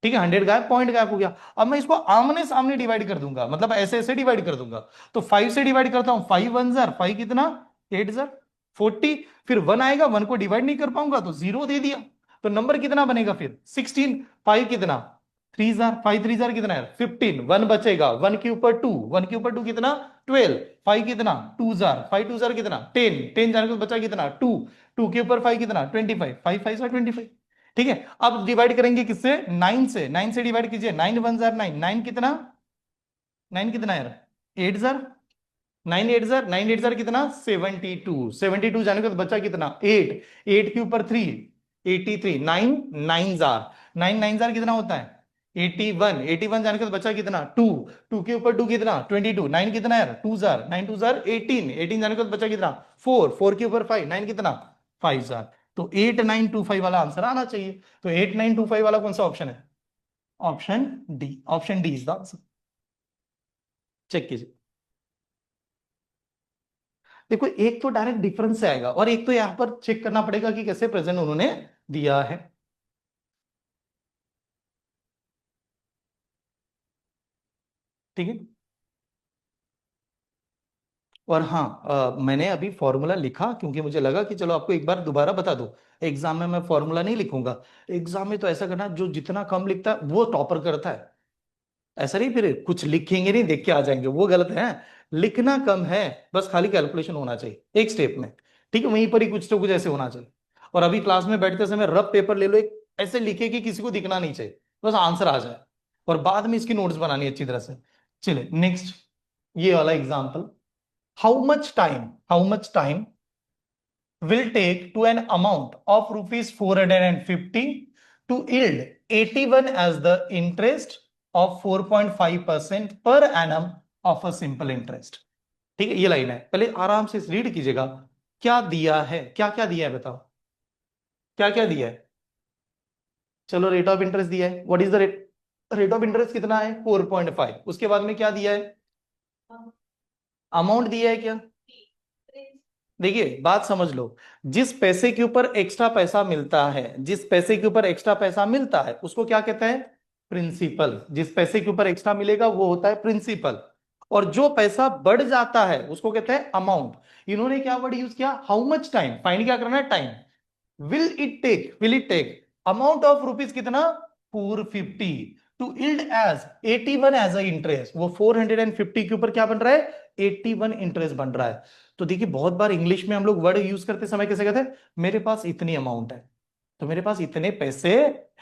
ठीक है, 100 गायब, पॉइंट गायब हो गया। अब मैं इसको आमने सामने डिवाइड कर दूंगा, मतलब ऐसे ऐसे डिवाइड कर दूंगा। तो 5 से डिवाइड करता हूं, 5 1 जार 5 कितना? 8 जार 40। फिर 1 आएगा, 1 को डिवाइड नहीं कर पाऊंगा तो 0 दे दिया। तो नंबर कितना बनेगा फिर? 16। 5 कितना? 3 जार 5 3 जार कितना है? 15। 1 बचेगा, 1 के ऊपर 2, 1 के ऊपर 2 कितना? 12। 5 कितना? 2 जार 5 2 जार कितना? 10। 10 जाने को बचा कितना? 2। 2 के ऊपर 5 कितना? 25। 5 5 जार 25। ठीक है, अब डिवाइड करेंगे किससे? 9 से। 9 से डिवाइड कीजिए, 9 1 जार 9, 9 कितना? 9 कितना यार? 8 जार। 9 8 जार, 9 8 जार कितना? 72। 72 जाने को तो बचा कितना? 8। 8 के ऊपर 3, 83। 9 9 जार, 9 9 जार कितना होता है? 81। 81 जाने के तो बचा कितना? 2। 2 के ऊपर 2 कितना? 22। 9 कितना यार? 2 जार, 9 2 जार 18। 18 जाने के तो बचा कितना? 4। 4 के ऊपर 5, 9 कितना? 5 जार। तो 8925 वाला आंसर आना चाहिए। तो 8925 वाला कौन सा ऑप्शन है? Option D. Option D is the answer. Check कीजिए। देखो, एक तो डायरेक्ट डिफरेंस से आएगा और एक तो यहां पर चेक करना पड़ेगा कि कैसे प्रेजेंट उन्होंने दिया है। ठीक है। और हाँ, मैंने अभी फॉर्मूला लिखा क्योंकि मुझे लगा कि चलो आपको एक बार दोबारा बता दो। एग्जाम में मैं फॉर्मूला नहीं लिखूंगा। एग्जाम में तो ऐसा करना, जो जितना कम लिखता है वो टॉपर करता है। ऐसा नहीं फिर कुछ लिखेंगे नहीं देख के आ जाएंगे, वो गलत है। लिखना कम है, बस खाली कैलकुलेशन होना चाहिए एक स्टेप में। ठीक है, वहीं पर ही कुछ तो कुछ ऐसे होना चाहिए। और अभी क्लास में बैठते समय रफ पेपर ले लो, एक ऐसे लिखे कि किसी को दिखना नहीं चाहिए, बस आंसर आ जाए। और बाद में इसकी नोट्स बनानी है अच्छी तरह से। चलिए नेक्स्ट, ये वाला example. How much time will take to an amount of rupees 450 to yield 81 as the interest of 4.5% per annum of a simple interest। ठीक है, ये लाइन है, पहले आराम से रीड कीजिएगा। क्या दिया है, क्या क्या दिया है बताओ, क्या क्या दिया है। चलो रेट ऑफ इंटरेस्ट दिया है, what is the rate, rate of interest कितना है 4.5। उसके बाद में क्या दिया है, अमाउंट दिया है क्या। देखिए बात समझ लो, जिस पैसे के ऊपर एक्स्ट्रा पैसा मिलता है, जिस पैसे के ऊपर एक्स्ट्रा पैसा मिलता है उसको क्या कहते हैं, प्रिंसिपल। जिस पैसे के ऊपर एक्स्ट्रा मिलेगा वो होता है प्रिंसिपल। और जो पैसा बढ़ जाता है उसको कहते हैं अमाउंट। इन्होंने क्या वर्ड यूज किया, हाउ मच टाइम, फाइंड क्या करना है, time. Will it take amount of rupees कितना 450 to yield as 81 as a interest. वो 450 के ऊपर क्या बन रहा है, 81 इंटरेस्ट बन रहा है। तो देखिए बहुत बार इंग्लिश में हम लोग वर्ड यूज करते समय कैसे कहते हैं, मेरे पास इतनी अमाउंट है, तो मेरे पास इतने पैसे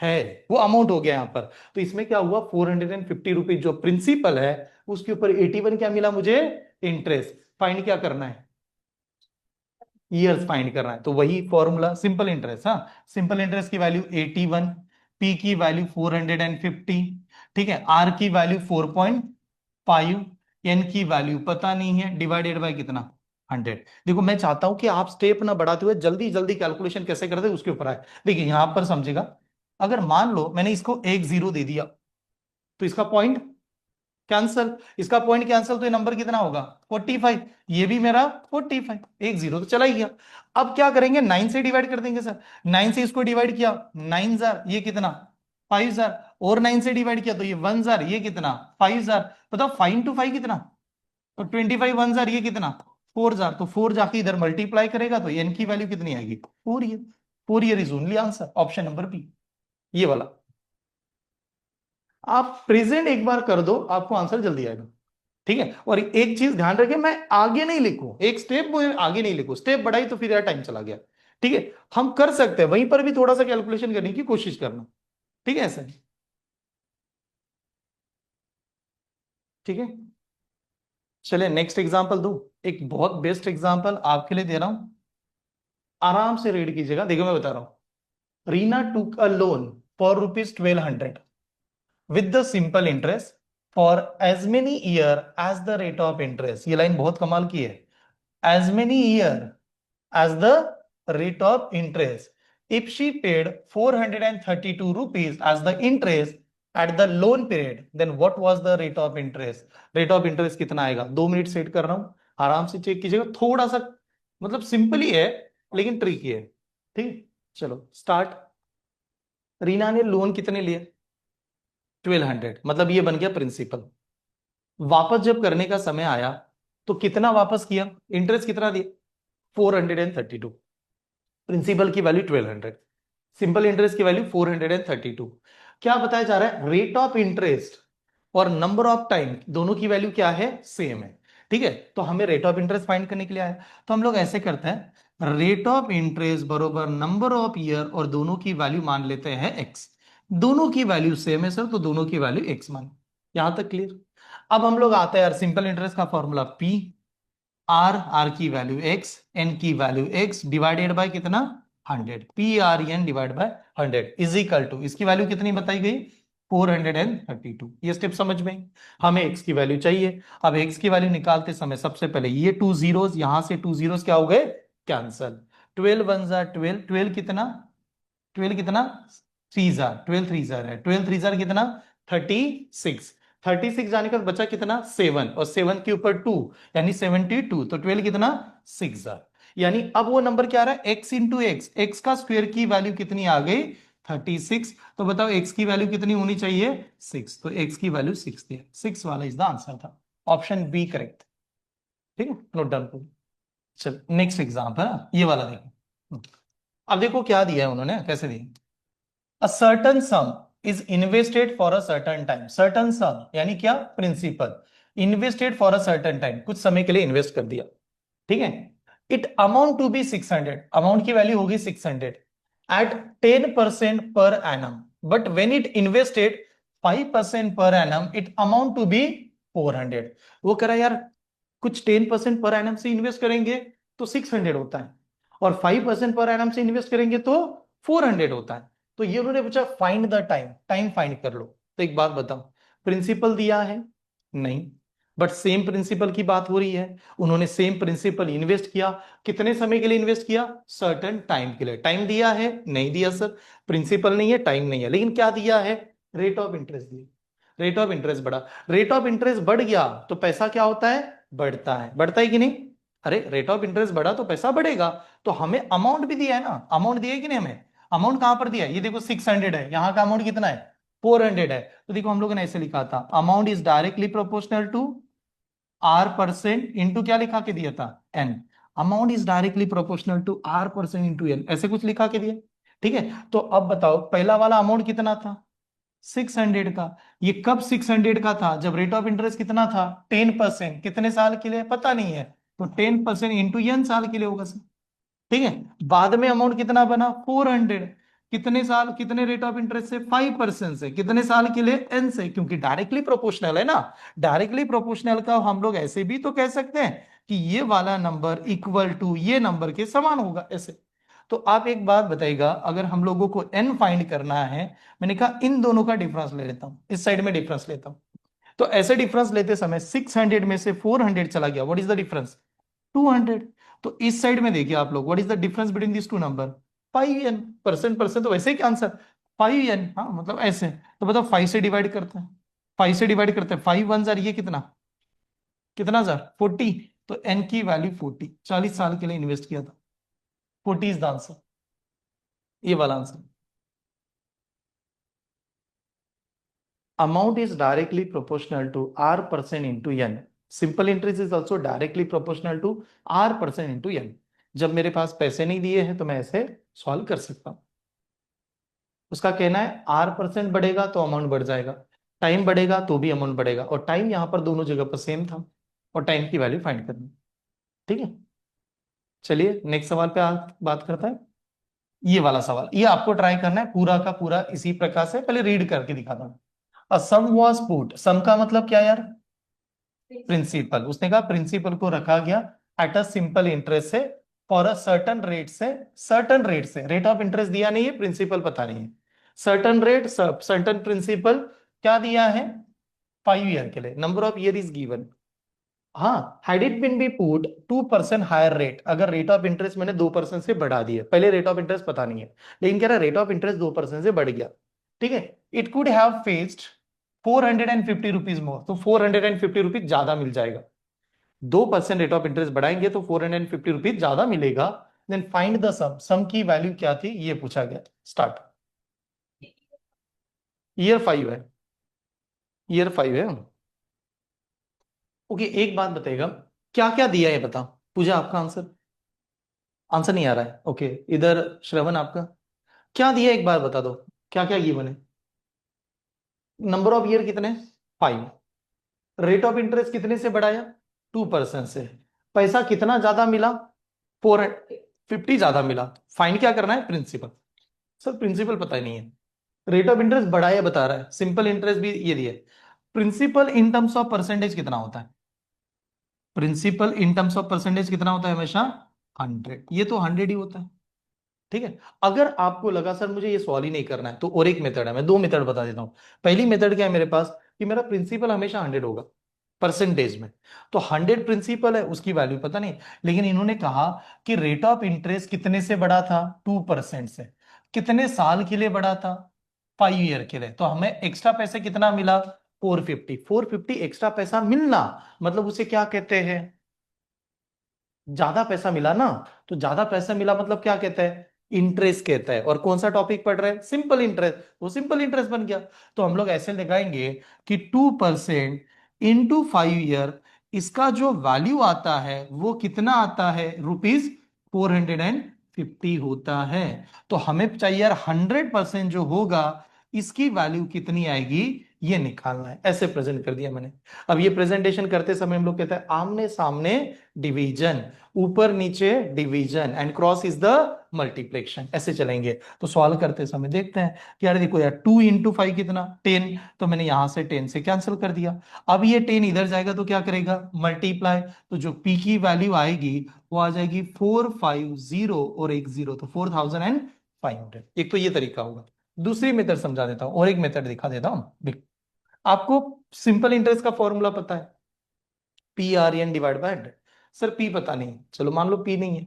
है, वो अमाउंट हो गया यहां पर। तो इसमें क्या हुआ, 450 रुपीज जो प्रिंसिपल है उसके ऊपर 81 क्या मिला मुझे, इंटरेस्ट। फाइंड क्या करना है, ईयर्स फाइंड करना है। तो वही फॉर्मूला सिंपल इंटरेस्ट, हाँ सिंपल इंटरेस्ट की वैल्यू 81, पी की वैल्यू 450, ठीक है, आर की वैल्यू 4.5, एन की वैल्यू पता नहीं है, डिवाइडेड बाय कितना 100। देखो मैं चाहता हूं कि आप स्टेप ना बढ़ाते हुए जल्दी जल्दी कैलकुलेशन कैसे करते हैं उसके ऊपर आए। देखिए यहां पर समझेगा, अगर मान लो मैंने इसको एक जीरो दे दिया तो इसका पॉइंट कैंसल, इसका पॉइंट कैंसल, तो ये नंबर कितना होगा 45, ये भी मेरा 45, एक जीरो तो चला ही गया। अब क्या करेंगे, 9 से डिवाइड कर देंगे सर। 9 से इसको डिवाइड किया 9 जार, ये कितना 5 जार, और 9 से डिवाइड किया तो ये 1 जार, ये कितना 5 जार। बताओ 5 into 5 कितना, तो 25 1 जार, ये कितना 4 जार। तो 4 जाके इधर मल्टीप्लाई करेगा तो एन की वैल्यू कितनी आएगी 4 year. 4 year is only answer, option number B, ये वाला। आप प्रेजेंट एक बार कर दो आपको आंसर जल्दी आएगा। ठीक है, और एक चीज ध्यान रखें, मैं आगे नहीं लिखूं, एक स्टेप वो आगे नहीं लिखूं, स्टेप बढ़ाई तो फिर यार टाइम चला गया। ठीक है, हम कर सकते हैं, वहीं पर भी थोड़ा सा कैलकुलेशन करने की कोशिश करना। ठीक है ऐसा, ठीक है। चलिए नेक्स्ट एग्जांपल दो, एक बहुत बेस्ट एग्जांपल आपके लिए दे रहा हूं, आराम से रीड कीजिएगा। देखो मैं बता रहा हूं, Reena took a loan for rupees 1200 with the simple interest for as many year as the rate of interest. ये लाइन बहुत कमाल की है, as many year as the rate of interest. If she paid 432 rupees as the interest at the loan period, then what was the rate of interest? Rate of interest कितना आएगा, 2 minute set कर रहा हूं, आराम से check कीजिएगा। थोड़ा सा मतलब सिंपल ही है लेकिन ट्रिकी है। ठीक, चलो स्टार्ट। रीना ने लोन कितने लिए 1200, मतलब ये बन गया प्रिंसिपल। वापस जब करने का समय आया तो कितना वापस किया, इंटरेस्ट कितना दिया 432, प्रिंसिपल की वैल्यू 1200, सिंपल इंटरेस्ट की वैल्यू 432। क्या बताया जा रहा है, रेट ऑफ इंटरेस्ट और नंबर ऑफ टाइम दोनों की वैल्यू क्या है, सेम है। ठीक है, तो हमें रेट ऑफ इंटरेस्ट फाइंड करने के लिए आया, तो हम लोग ऐसे करते हैं, रेट ऑफ इंटरेस्ट बरोबर नंबर ऑफ ईयर और दोनों की वैल्यू मान लेते हैं एक्स। दोनों की वैल्यू सेम है सर, तो दोनों की वैल्यू एक्स मान, यहां तक क्लियर। अब हम लोग आते हैं यार सिंपल इंटरेस्ट का फॉर्मूला, पी आर, आर की वैल्यू एक्स, एन की वैल्यू एक्स, डिवाइडेड बाय कितना 100, P R N divide by 100 is equal to, इसकी वैल्यू कितनी बताई गई 432। ये स्टेप समझ में, हमें एक्स की वैल्यू चाहिए। अब एक्स की वैल्यू निकालते समय सबसे पहले ये 2 जीरोस, यहां से 2 जीरोस क्या हो गए, कैंसल। 12 वन जार 12, 12 कितना, 12 कितना 3 जार, 12 3 जार है, 12 3 जार कितना 36, 36 जाने का बचा कितना 7, और 7 के ऊपर 2 यानी 72, तो 12 कितना 6 जार। यानी अब वो नंबर क्या आ रहा है, x इंटू एक्स, एक्स का स्क्वायर की वैल्यू कितनी आ गई 36। तो बताओ एक्स की वैल्यू कितनी होनी चाहिए, 6। तो एक्स की वैल्यू 6 थी, 6 वाला इज द आंसर था, ऑप्शन बी करेक्ट। ठीक है, नोट डाउन करो। चल नेक्स्ट एग्जाम्पल है ना, ये वाला देखो। अब देखो क्या दिया है उन्होंने, कैसे दिया। A certain sum is invested for a certain time. Certain sum यानी क्या, principal, invested for a certain time, कुछ समय के लिए इन्वेस्ट कर दिया, ठीक है। It amount to be 600, amount की वैल्यू होगी 600 at 10% per annum, but when it invested 5% per annum it amount to be 400। वो कह रहा है यार कुछ 10% पर एनम से इन्वेस्ट करेंगे तो 600 होता है, और 5% पर एनम से इन्वेस्ट करेंगे तो 400 होता है। तो ये उन्होंने पूछा find the time, time find कर लो। तो एक बात बताओ, प्रिंसिपल दिया है नहीं, बट सेम प्रिंसिपल की बात हो रही है। उन्होंने सेम प्रिंसिपल इन्वेस्ट किया, कितने समय के लिए इन्वेस्ट किया, सर्टेन टाइम के लिए। टाइम दिया है नहीं दिया सर, प्रिंसिपल नहीं है, टाइम नहीं है, लेकिन क्या दिया है, रेट ऑफ इंटरेस्ट दिया। रेट ऑफ इंटरेस्ट बढ़ा, रेट ऑफ इंटरेस्ट बढ़ गया तो पैसा क्या होता है, बढ़ता है। बढ़ता है कि नहीं, अरे रेट ऑफ इंटरेस्ट बढ़ा तो पैसा बढ़ेगा। तो हमें अमाउंट भी दिया है ना, अमाउंट दिया है कि नहीं हमें, अमाउंट कहां पर दिया है, ये देखो 600 है, यहां का अमाउंट कितना है, 400 है। तो देखो हम लोगों ने ऐसे लिखा था, amount is directly proportional to R% into क्या लिखा के दिया था, N। Amount is directly proportional to R% into N, ऐसे कुछ लिखा के दिया, ठीक है। तो अब बताओ पहला वाला अमाउंट कितना था, 600 का। ये कब 600 का था, जब रेट ऑफ इंटरेस्ट कितना था, 10%। कितने साल के लिए पता नहीं है, तो 10% इंटू एन साल के लिए होगा सर, ठीक है। बाद में अमाउंट कितना बना, 400। कितने साल, कितने रेट ऑफ इंटरेस्ट से, 5% से, कितने साल के लिए, एन से, क्योंकि डायरेक्टली प्रोपोर्शनल है ना। डायरेक्टली प्रोपोर्शनल का हम लोग ऐसे भी तो कह सकते हैं कि ये वाला नंबर इक्वल टू ये नंबर के समान होगा, ऐसे। तो आप एक बात बताइएगा, अगर हम लोगों को एन फाइंड करना है, मैंने कहा इन दोनों का डिफरेंस ले लेता हूं, इस साइड में डिफरेंस लेता हूं। तो ऐसे डिफरेंस लेते समय 600 में से 400 चला गया, व्हाट इज द डिफरेंस, 200। तो इस साइड में देखिए आप लोग, what is the difference between this two number, 5n। Percent percent तो वैसे ही आंसर 5n, हाँ मतलब ऐसे। तो बताओ 5 से डिवाइड करते हैं, 5 से डिवाइड करते हैं, 5 1 जार, ये कितना, कितना जार, 40। तो n की वैल्यू 40, 40 साल के लिए इन्वेस्ट किया था, 40 इज द आंसर, ये वाला answer. Amount is directly proportional to R% into N. Simple interest is also directly proportional to R% into N. जब मेरे पास पैसे नहीं दिए हैं तो मैं ऐसे सॉल्व कर सकता हूं। उसका कहना है R% बढ़ेगा तो अमाउंट बढ़ जाएगा, टाइम बढ़ेगा तो भी अमाउंट बढ़ेगा, और टाइम यहां पर दोनों जगह पर सेम था, और टाइम की वैल्यू फाइंड करनी, ठीक है। चलिए नेक्स्ट सवाल पे बात करता है। ये वाला सवाल, ये आपको ट्राई करना है पूरा का पूरा इसी प्रकार से, पहले रीड करके दिखाता हूं। अ सम वाज पुट, सम का मतलब क्या यार, प्रिंसिपल। उसने कहा प्रिंसिपल को रखा गया एट अ सिंपल इंटरेस्ट से, फॉर अ सर्टन रेट से, सर्टन रेट से, रेट ऑफ इंटरेस्ट दिया नहीं है, प्रिंसिपल पता नहीं है, सर्टन रेट, सर्टन प्रिंसिपल, क्या दिया है, 5 ईयर के लिए, number of year is given. हाँ, had it been be put 2% higher rate, अगर रेट ऑफ इंटरेस्ट मैंने 2% से बढ़ा दिया, पहले रेट ऑफ इंटरेस्ट पता नहीं है, लेकिन कह रहा है रेट ऑफ इंटरेस्ट 2% से बढ़ गया, ठीक है। It could have faced 450 rupees more, तो 450 रुपीज ज्यादा मिल जाएगा। 2% रेट ऑफ इंटरेस्ट बढ़ाएंगे तो 450 रुपीज ज्यादा मिलेगा। देन फाइंड द सम, सम की वैल्यू क्या थी ये पूछा गया। स्टार्ट, ईयर 5 है, ईयर 5 है। ओके एक बात बताइएगा, क्या क्या दिया है बता, पूजा आपका आंसर, आंसर नहीं आ रहा है, ओके। इधर श्रवण आपका, क्या दिया एक बार बता दो, क्या क्या गिवन है, नंबर ऑफ ईयर कितने, 5, रेट ऑफ इंटरेस्ट कितने से बढ़ाया, 2% से, पैसा कितना ज्यादा मिला, 450 ज्यादा मिला। फाइन क्या करना है, प्रिंसिपल। सर प्रिंसिपल पता ही नहीं है, रेट ऑफ इंटरेस्ट बढ़ाया बता रहा है, सिंपल इंटरेस्ट भी ये दिया है। Principal in terms of percentage कितना होता है, principal in terms of percentage कितना होता है हमेशा, 100, ये तो 100 ही होता है, ठीक है। अगर आपको लगा सर मुझे ये सॉल्व ही नहीं करना है, तो और एक मेथड है, मैं दो मेथड बता देता हूं। पहली मेथड क्या है मेरे पास, कि मेरा प्रिंसिपल हमेशा 100 होगा परसेंटेज में, तो 100 प्रिंसिपल है, उसकी वैल्यू पता नहीं, लेकिन इन्होंने कहा कि रेट ऑफ इंटरेस्ट कितने से बढ़ा था, 2% से, कितने साल के लिए बढ़ा था, 5 ईयर के लिए, तो हमें एक्स्ट्रा पैसे कितना मिला, 450। 450 एक्स्ट्रा पैसा मिलना मतलब उसे क्या कहते हैं, ज्यादा पैसा मिला ना। तो ज्यादा पैसा मिला मतलब क्या कहते हैं, इंटरेस्ट कहता है। और कौन सा टॉपिक पढ़ रहे हैं? सिंपल इंटरेस्ट, वो सिंपल इंटरेस्ट बन गया। तो हम लोग ऐसे लगाएंगे कि 2% इंटू 5 ईयर, इसका जो वैल्यू आता है वो कितना आता है? ₹450 होता है। तो हमें चाहिए यार 100% जो होगा इसकी वैल्यू कितनी आएगी ये निकालना है। ऐसे प्रेजेंट कर दिया मैंने। अब ये प्रेजेंटेशन करते समय हम लोग कहते हैं आमने सामने डिवीजन, ऊपर नीचे division and cross is the multiplication. ऐसे चलेंगे। तो सॉल्व करते समय देखते हैं कि यार देखो यार 2 × 5 कितना? 10। तो मैंने यहां से 10 से कैंसिल कर दिया। अब ये 10 इधर जाएगा तो क्या करेगा? मल्टीप्लाई। तो जो पी की वैल्यू आएगी वो आ जाएगी 450 और एक जीरो, तो 4500। एक तो ये तरीका होगा। दूसरी मेथड समझा देता हूं और एक मेथड दिखा देता हूं। देखो, आपको सिंपल इंटरेस्ट का फॉर्मूला पता है, PRN divide by 100। Sir P पता नहीं है, चलो मान लो पी नहीं है।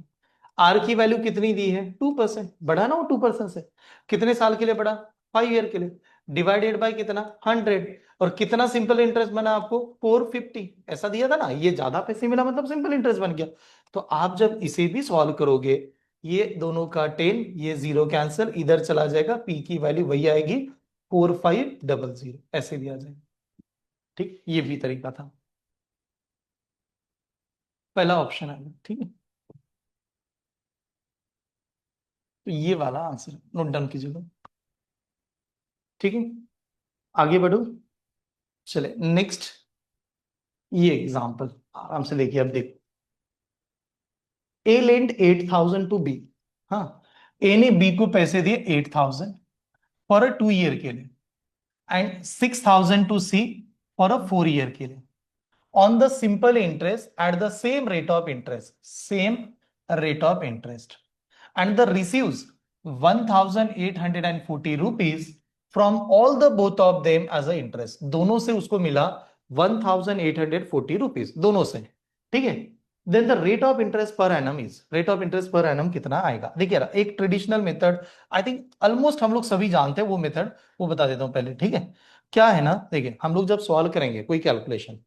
आर की वैल्यू कितनी दी है? 2%। बढ़ा ना वो 2% से। कितने साल के लिए बढ़ा? 5 ईयर के लिए। डिवाइडेड बाय कितना? 100। और कितना सिंपल इंटरेस्ट बना आपको? 450। ऐसा दिया था ना, ये ज्यादा पैसे मिला मतलब सिंपल इंटरेस्ट बन गया। तो आप जब इसे भी सॉल्व करोगे, ये दोनों का 10, ये जीरो कैंसिल, इधर चला जाएगा, पी की वैल्यू वही आएगी 4500, ऐसे भी आ जाएगा। ठीक, ये भी तरीका था। पहला ऑप्शन है, ठीक है। तो ये वाला आंसर नोट डाउन कीजिएगा। ठीक है, आगे बढ़ो। चले नेक्स्ट, ये एग्जांपल आराम से देखिए। अब देखो, ए लेंट 8000 टू बी। हाँ, ए ने बी को पैसे दिए 8000 फॉर अ 2 ईयर के लिए, and 6000 to see for a 4 year के लिए, on the simple interest at the same rate of interest, same rate of interest, and the receives 1840 rupees from all the both of them as a interest। दोनों से उसको मिला 1840 rupees, दोनों से। ठीक है, then the rate of interest per annum is, rate of interest per annum कितना आएगा? देखिए एक traditional method, I think almost हम लोग सभी जानते हैं वो मेथड, वो बता देता हूं पहले। ठीक है, क्या है ना, देखिए हम लोग जब सॉल्व करेंगे कोई कैलकुलेशन,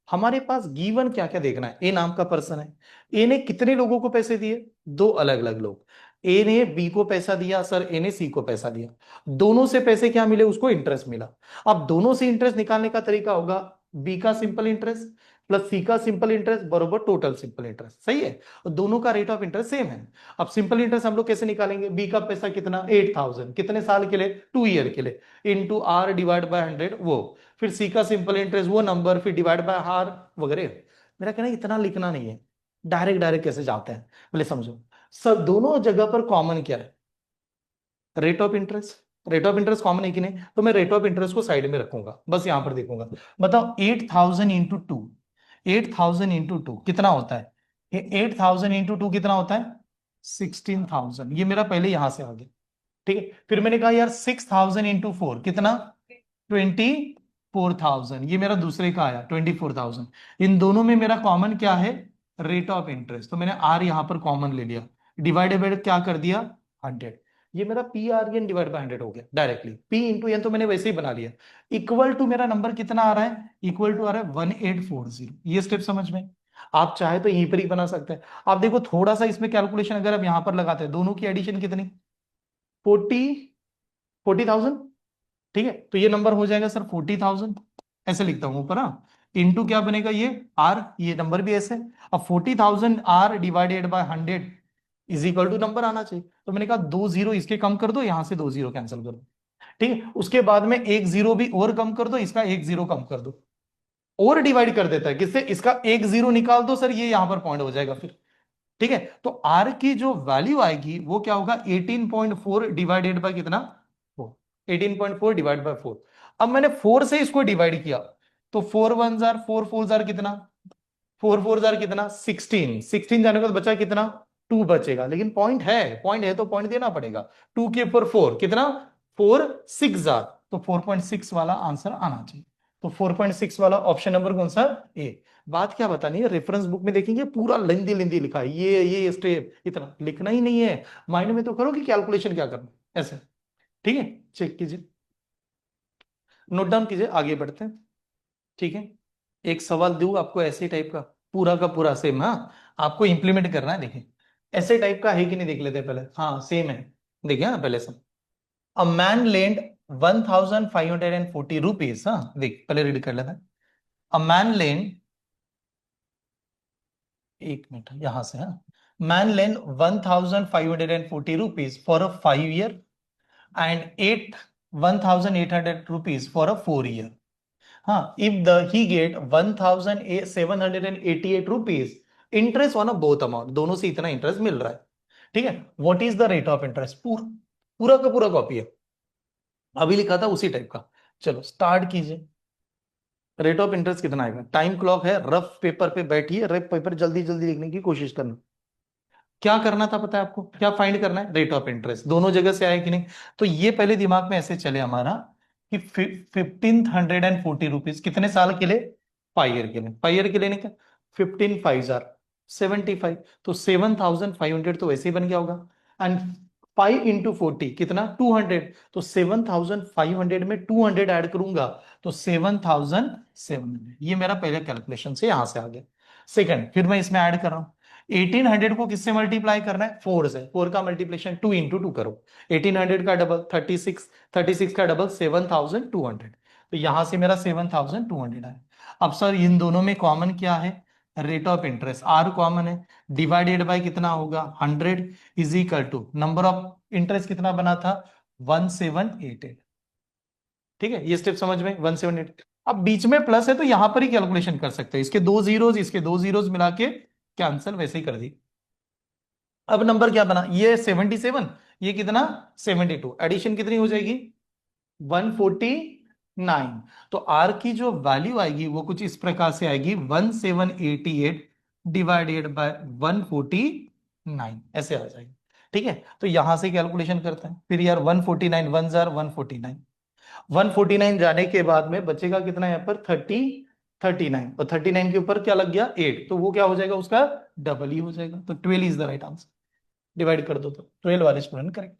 हमारे पास गिवन क्या क्या देखना है। ए नाम का पर्सन है, ए ने कितने लोगों को पैसे दिए? दो अलग अलग लोग। ए ने बी को पैसा दिया, सर ए ने सी को पैसा दिया। दोनों से पैसे क्या मिले? उसको इंटरेस्ट मिला। अब दोनों से इंटरेस्ट निकालने का तरीका होगा बी का सिंपल इंटरेस्ट प्लस सी का सिंपल इंटरेस्ट बरोबर टोटल सिंपल इंटरेस्ट। सही है, और दोनों का रेट ऑफ इंटरेस्ट सेम है। अब सिंपल इंटरेस्ट हम लोग कैसे निकालेंगे? बी का पैसा कितना? 8000, कितने साल के लिए? 2 ईयर के लिए, इंटू आर डिवाइड बाय 100 वो, फिर सी का सिंपल इंटरेस्ट वो नंबर, फिर डिवाइड बाय हार वगैरह। मेरा कहना है इतना लिखना नहीं है, डायरेक्ट डायरेक्ट कैसे जाते हैं बोले समझो। सब दोनों जगह पर कॉमन क्या है? Rate of interest. Rate of interest common है कि नहीं? तो मैं रेट ऑफ इंटरेस्ट को साइड में रखूंगा, बस यहां पर देखूंगा। बताओ 8000 इंटू 2, 8000 इंटू 2 कितना होता है? ये 8000 इंटू 2 कितना होता है? 16000। ये मेरा पहले यहां से आ गया। ठीक है, फिर मैंने कहा यार 6000 इंटू 4 कितना? 24,000। ये मेरा दूसरे का आया 24,000। इन दोनों में मेरा कॉमन क्या है? Rate of interest. तो मैंने आर यहां पर कॉमन ले लिया, डिवाइडेड क्या कर दिया? 100। ये मेरा P R N divide by 100 हो गया डायरेक्टली। पी इंटू एन तो मैंने वैसे ही बना लिया। इक्वल टू मेरा नंबर कितना आ रहा है? इक्वल टू आ रहा है 1840। ये स्टेप समझ में? आप चाहे तो यहीं पर ही बना सकते हैं। आप देखो थोड़ा सा इसमें कैलकुलेशन अगर आप यहां पर लगाते हैं, दोनों की एडिशन कितनी? 40,000। ठीक है, तो ये नंबर हो जाएगा सर 40,000। ऐसे लिखता हूं ऊपर। हाँ, इंटू क्या बनेगा? ये आर, ये नंबर भी ऐसे। अब 40,000 R divided by 100 is equal to number आना चाहिए। तो मैंने कहा दो जीरो इसके कम कर दो, यहां से दो जीरो कैंसिल कर दो। ठीक है, उसके बाद में एक जीरो भी और कम कर दो, इसका एक जीरो कम कर दो। और डिवाइड कर देता है किससे? इसका एक जीरो निकाल दो सर, ये यहां पर पॉइंट हो जाएगा फिर। ठीक है, तो आर की जो वैल्यू आएगी वो क्या होगा? 18.4 डिवाइडेड बाय कितना? 18.4 डिवाइड बाय 4। अब मैंने 4 से इसको डिवाइड किया, तो 4 1 जार 4 4 जार कितना? 4 4 जार कितना? 16। 16 जाने के बाद बचा कितना? 2 बचेगा। लेकिन पॉइंट है, पॉइंट है तो पॉइंट देना पड़ेगा। 2 के ऊपर 4 कितना? 4 6 जार। तो 4.6 वाला आंसर आना चाहिए। तो 4.6 वाला ऑप्शन नंबर कौन सा? ए। बात क्या बतानी है, रेफरेंस बुक में देखेंगे पूरा लेंदी लेंदी लिखा है, ये स्टेप, इतना लिखना ही नहीं है। माइंड में तो करो कि कैलकुलेशन क्या करना है, ऐसे। ठीक है, चेक कीजिए, नोट डाउन कीजिए, आगे बढ़ते हैं। ठीक है, एक सवाल दूं आपको ऐसे टाइप का, पूरा का पूरा सेम। हाँ, आपको इंप्लीमेंट करना है। देखिए ऐसे टाइप का है कि नहीं, देख लेते हैं पहले। हाँ सेम है, देखिए ना पहले सब। अ मैन लेंड 1540 रुपीज, हाँ देख पहले रीड कर लेते हैं। अ मैन लेंड, एक मिनट यहां से, हाँ। Man lend 1540 rupees for a 5 year and 1800 rupees for a 4 year. हाँ, if the he get 1788 rupees interest on a both amount, दोनों से इतना इंटरेस्ट मिल रहा है, ठीक है। What is the rate of interest, पूरा पूरा का पूरा कॉपी है, अभी लिखा था उसी टाइप का। चलो स्टार्ट कीजिए। रेट ऑफ इंटरेस्ट कितना आएगा, टाइम क्लॉक है, रफ पेपर पे बैठिए, रफ पेपर जल्दी जल्दी लिखने की कोशिश करना। क्या करना था पता है आपको, क्या फाइंड करना है, रेट ऑफ इंटरेस्ट, दोनों जगह से आए कि नहीं। तो ये पहले दिमाग में ऐसे चले हमारा कि 1540 रुपीज कितने साल के लिए, 5 year के लिए, 5 year के लिए नहीं क्या, 15 5 जार 75, तो 7500 तो वैसे ही बन गया होगा। एंड 5 into 40 कितना, 200, तो 7500 में 200 ऐड करूंगा तो 7700, ये मेरा पहले कैलकुलेशन से यहां से आ गया। सेकंड, फिर मैं इसमें ऐड कर रहा हूं, 1800 को किससे मल्टीप्लाई करना है, 4 से, 4 का मल्टीप्लिकेशन 2 into 2 करो, 1800 का डबल 36, 36 का डबल 7200, तो यहां से मेरा 7200 है। अब सर इन दोनों में कॉमन क्या है, rate of interest, R common है, डिवाइडेड बाय कितना होगा, 100, is equal to number of interest कितना बना था, 1788। ठीक है, ये स्टेप समझ में, 1788। अब बीच में प्लस है तो यहां पर ही कैलकुलेशन कर सकते हैं, इसके दो जीरोज, इसके दो जीरोज मिला के कैंसिल, वैसे ही कर दी। अब नंबर क्या बना, ये 77, ये कितना 72, एडिशन कितनी हो जाएगी, 149। तो आर की जो वैल्यू आएगी वो कुछ इस प्रकार से आएगी, 1788 डिवाइडेड बाय 149, ऐसे आ जाएगी। ठीक है, तो यहां से कैलकुलेशन करते हैं फिर यार, 149 वन जार 149, 149 जाने के बाद में बचेगा कितना यहाँ पर, 39, और 39 के ऊपर क्या लग गया, 8, तो वो क्या हो जाएगा, उसका डबल ही हो जाएगा, तो 12 is the right answer. Divide कर दो तो 12 वाले स्टूडेंट करेक्ट।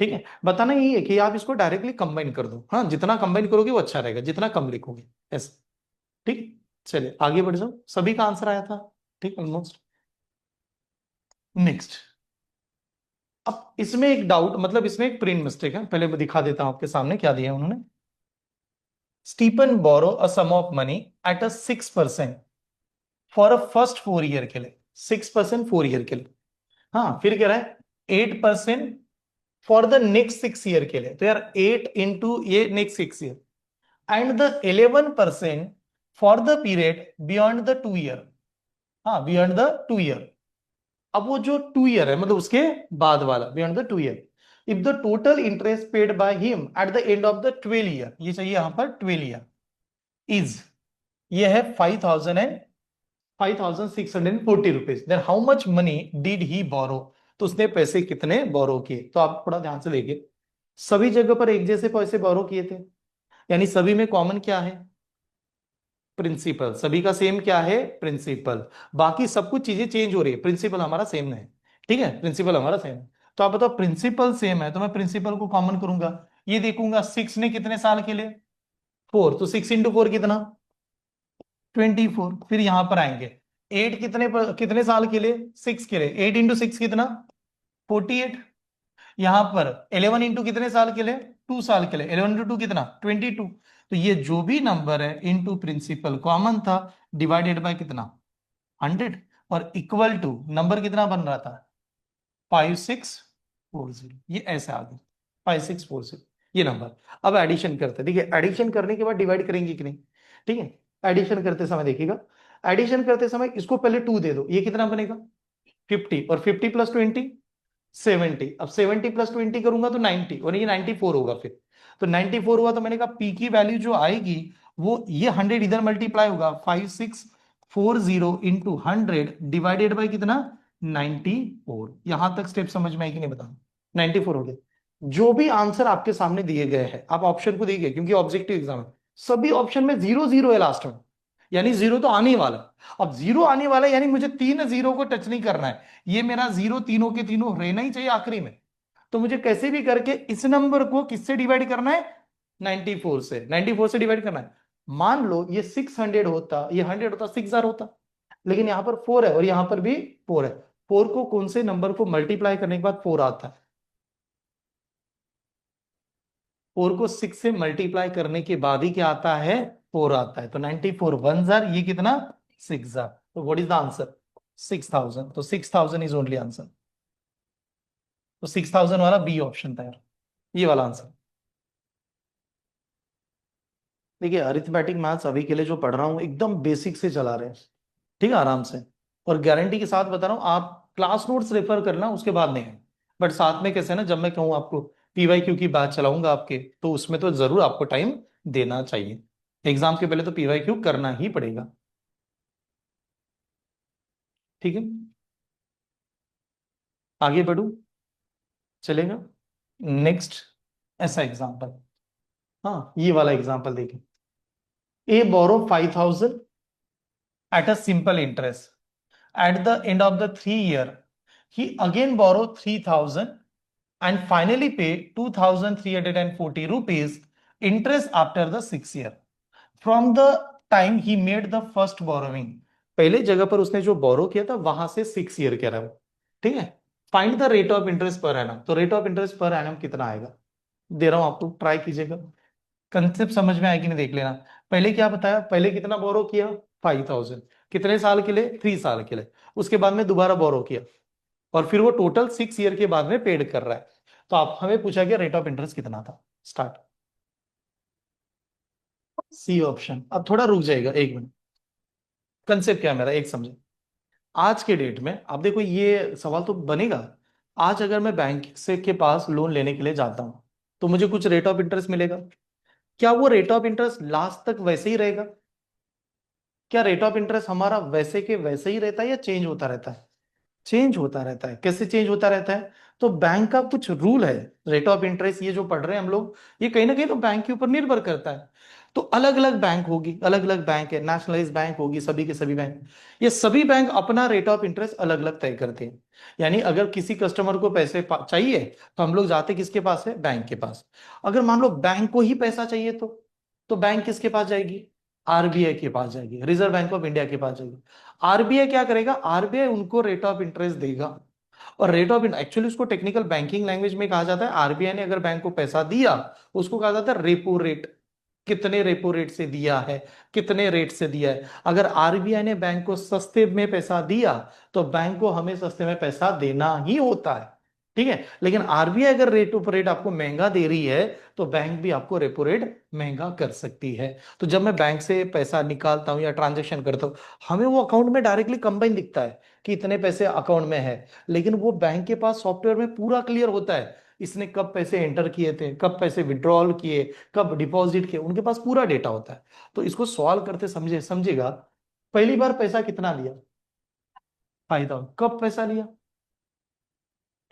ठीक है, बताना यही है कि आप इसको डायरेक्टली कंबाइन कर दो, हाँ जितना कंबाइन करोगे वो अच्छा रहेगा, जितना कम लिखोगे ऐसा। ठीक, चलिए आगे बढ़ जाओ, सभी का आंसर आया था, ठीक ऑलमोस्ट। नेक्स्ट, अब इसमें एक डाउट, मतलब इसमें एक प्रिंट मिस्टेक है, पहले मैं दिखा देता हूं आपके सामने क्या दिया है उन्होंने। Stephen borrow a sum of money at a 6% for a first 4 year के लिए, 6% 4 year के लिए, हाँ फिर कह रहा है 8% फॉर द नेक्स्ट 6 year के लिए, तो यार 8 into ये next 6 year, and the 11% for the period beyond the 2 year, हाँ बियॉन्ड द 2 year। अब वो जो 2 year है मतलब उसके बाद वाला, beyond the 2 year, if the total interest paid by him at the end of the 12 year, ये चाहिए यहां पर 12 year, इज, ये है 5640 rupees, then how much money did he borrow, तो उसने पैसे कितने बोरो किए, तो आप थोड़ा ध्यान से देखिए, सभी जगह पर एक जैसे पैसे बोरो किए थे, यानी सभी में कॉमन क्या है, प्रिंसिपल, सभी का सेम क्या है, प्रिंसिपल, बाकी सब कुछ चीजें चेंज हो रही है, प्रिंसिपल हमारा सेम है। ठीक है, प्रिंसिपल हमारा सेम है, तो आप बताओ प्रिंसिपल सेम है तो मैं प्रिंसिपल को कॉमन करूंगा, ये देखूंगा 6 ने कितने साल के लिए, 4, तो 6 into 4 कितना, 24, फिर यहां पर आएंगे 8 कितने साल के लिए, 6 के लिए, 8 into 6 कितना, 48, यहां पर 11 इंटू कितने साल के लिए, 2 साल के लिए, 11 into 2 कितना, 22, तो ये जो भी नंबर है इनटू प्रिंसिपल कॉमन था, डिवाइडेड बाय कितना, 100, और इक्वल टू नंबर कितना बन रहा था, 5640, ये ऐसे आ गया 5640, ये नंबर। अब एडिशन करते हैं, देखिए एडिशन करने के बाद डिवाइड करेंगे कि नहीं, ठीक है, एडिशन करते समय देखिएगा, एडिशन करते समय इसको पहले 2 दे दो, ये कितना बनेगा, 50, और 50 प्लस 20 70, अब 70 प्लस 20 करूंगा तो 90, और ये 94 होगा फिर, तो 94 हुआ, तो मैंने कहा पी की वैल्यू जो आएगी वो ये 100 इधर मल्टीप्लाई होगा, 5640 into 100 डिवाइडेड बाय कितना, 94, यहां तक स्टेप समझ में आई कि नहीं बताओ, 94 हो गया। जो भी आंसर आपके सामने दिए गए हैं, आप ऑप्शन को देखिए क्योंकि ऑब्जेक्टिव एग्जाम है, सभी ऑप्शन में 0 0 है लास्ट में, यानी जीरो तो आने ही वाला है। अब जीरो आने वाला है यानी मुझे 3 0 को टच नहीं करना है, ये मेरा जीरो तीनों के तीनों रहना ही चाहिए आखिरी में, तो मुझे कैसे भी करके इस नंबर को किससे डिवाइड करना है, 94 से, 94 से डिवाइड करना है। मान लो ये 600 होता, ये 100 होता, 6000 होता, लेकिन यहां पर 4 है और यहां पर भी 4 है, 4 को कौन से नंबर को मल्टीप्लाई करने के बाद 4 आता है? 4 को 6 से मल्टीप्लाई करने के बाद ही क्या आता है? 4 आता है। तो 94 वन जार, ये कितना? 6 जार। तो व्हाट इज द आंसर? 6000। तो 6000 इज ओनली आंसर। तो 6000 वाला बी ऑप्शन था यार, ये वाला आंसर। देखिए अरिथमेटिक मैथ्स अभी के लिए जो पढ़ रहा हूँ एकदम बेसिक से चला रहे हैं, ठीक है, आराम से। और गारंटी के साथ बता रहा हूँ, आप क्लास नोट्स रेफर करना, उसके बाद नहीं है। बट साथ में कैसे ना, जब मैं कहूँ आपको पीवाईक्यू की बात चलाऊंगा आपके, तो उसमें तो जरूर आपको टाइम देना चाहिए। एग्जाम के पहले तो पीवाईक्यू करना ही पड़ेगा, ठीक है। आगे बढ़ू, चलेगा। नेक्स्ट ऐसा एग्जाम्पल, हाँ ये वाला एग्जाम्पल देखिए। ए बोरो 5000 at a simple interest. At the end of the 3 year, he again borrowed 3000 and finally paid 2340 rupees interest after the 6 year. From the time he made the first borrowing, पहले जगह पर उसने जो बोरो किया था वहां से 6 ईयर कह रहा है वो, ठीक है। Find the rate of interest per annum. तो rate of interest per annum कितना आएगा, दे रहा हूं आपको, ट्राई कीजिएगा। कंसेप्ट समझ में आएगी नहीं, देख लेना। पहले क्या बताया, पहले कितना बोरो किया? 5000। कितने साल के लिए? 3 साल के लिए। उसके बाद में दोबारा बोरो किया, और फिर वो टोटल 6 ईयर के बाद में पेड कर रहा है। तो आप हमें पूछा गया रेट ऑफ इंटरेस्ट कितना था। स्टार्ट। C option. अब थोड़ा रुक जाएगा, एक मिनट। कंसेप्ट क्या है मेरा, एक समझे। आज के डेट में आप देखो, ये सवाल तो बनेगा। आज अगर मैं बैंक से के पास लोन लेने के लिए जाता हूं, तो मुझे कुछ रेट ऑफ इंटरेस्ट मिलेगा। क्या वो रेट ऑफ इंटरेस्ट लास्ट तक वैसे ही रहेगा? क्या रेट ऑफ इंटरेस्ट हमारा वैसे के वैसे ही रहता है या चेंज होता रहता है? चेंज होता रहता है। कैसे चेंज होता रहता है? तो बैंक का कुछ रूल है। रेट ऑफ इंटरेस्ट ये जो पढ़ रहे हैं हम लोग, ये कहीं ना कहीं तो बैंक के ऊपर निर्भर करता है। तो अलग अलग बैंक होगी, अलग अलग बैंक है, नेशनलाइज बैंक होगी, सभी के सभी बैंक। ये सभी बैंक अपना रेट ऑफ इंटरेस्ट अलग अलग तय करते हैं। यानी अगर किसी कस्टमर को पैसे चाहिए, तो हम लोग जाते किसके पास है? बैंक के पास। अगर मान लो बैंक को ही पैसा चाहिए, तो बैंक किसके पास जाएगी? आरबीआई के पास जाएगी, रिजर्व बैंक ऑफ इंडिया के पास जाएगी। आरबीआई क्या करेगा? आरबीआई उनको रेट ऑफ इंटरेस्ट देगा। और रेट ऑफ एक्चुअली उसको टेक्निकल बैंकिंग लैंग्वेज में कहा जाता है, आरबीआई ने अगर बैंक को पैसा दिया, उसको कहा जाता है रेपो रेट। कितने रेपो रेट से दिया है, कितने रेट से दिया है। अगर आरबीआई ने बैंक को सस्ते में पैसा दिया, तो बैंक को हमें सस्ते में पैसा देना ही होता है, ठीक है। लेकिन आरबीआई अगर रेट ऑफ रेट आपको महंगा दे रही है, तो बैंक भी आपको रेपो रेट महंगा कर सकती है। तो जब मैं बैंक से पैसा निकालता हूं या ट्रांजेक्शन करता हूं, हमें वो अकाउंट में डायरेक्टली कंबाइन दिखता है कि इतने पैसे अकाउंट में है। लेकिन वो बैंक के पास सॉफ्टवेयर में पूरा क्लियर होता है, इसने कब पैसे एंटर किए थे, कब पैसे विड्रॉल किए, कब डिपॉजिट किए, उनके पास पूरा डेटा होता है। तो इसको सॉल्व करते समझेगा। पहली बार पैसा कितना लिया? 5000। कब पैसा लिया?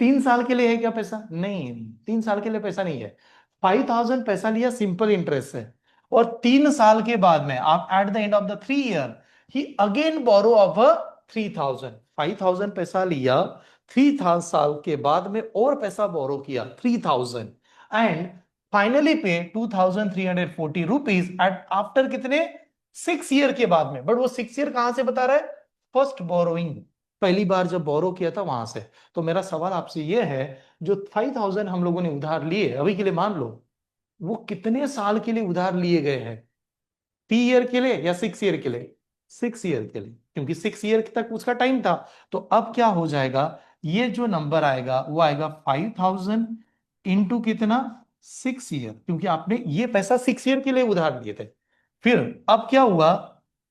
3 साल के लिए है क्या पैसा? नहीं, 3 साल के लिए पैसा नहीं है। 5000 पैसा लिया सिंपल इंटरेस्ट से, और 3 साल के बाद में आप at the end of the 3 year ही अगेन बोरो ऑफ 3000। 5000 पैसा लिया, 3 साल के बाद में और पैसा बोरो किया 3000, एंड फाइनली पे 2340 रुपीज एट आफ्टर कितने? 6 ईयर के बाद में। बट वो 6 ईयर कहां से बता रहा है? फर्स्ट बोरोइंग, पहली बार जब बोरो किया था वहां से। तो मेरा सवाल आपसे यह है, जो 5000 हम लोगों ने उधार लिए अभी के लिए, मान लो वो कितने साल के लिए उधार लिए गए हैं? 3 ईयर के लिए या 6 ईयर के लिए? 6 ईयर के लिए, क्योंकि 6 ईयर तक उसका टाइम था। तो अब क्या हो जाएगा, ये जो नंबर आएगा वो आएगा 5000 इंटू कितना? 6 ईयर, क्योंकि आपने ये पैसा 6 ईयर के लिए उधार लिए थे। फिर अब क्या हुआ,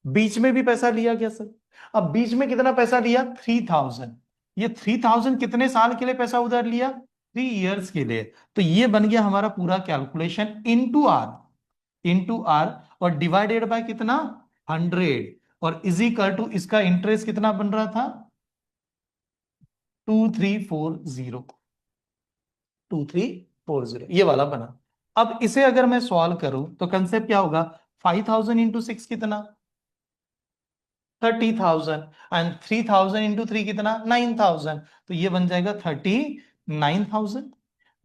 बीच में भी पैसा लिया गया सर। अब बीच में कितना पैसा लिया? 3000। ये 3000 कितने साल के लिए पैसा उधार लिया? 3 ईयर्स के लिए। तो ये बन गया हमारा पूरा calculation into R, into R, और डिवाइडेड बाय कितना? 100, और इज इक्वल टू इसका इंटरेस्ट कितना बन रहा था? 2340। 2340 ये वाला बना। अब इसे अगर मैं सॉल्व करूं, तो कंसेप्ट क्या होगा? 5000 इंटू 6 कितना? 30,000, एंड 3000 इंटू 3 कितना? 9000। तो ये बन जाएगा 39,000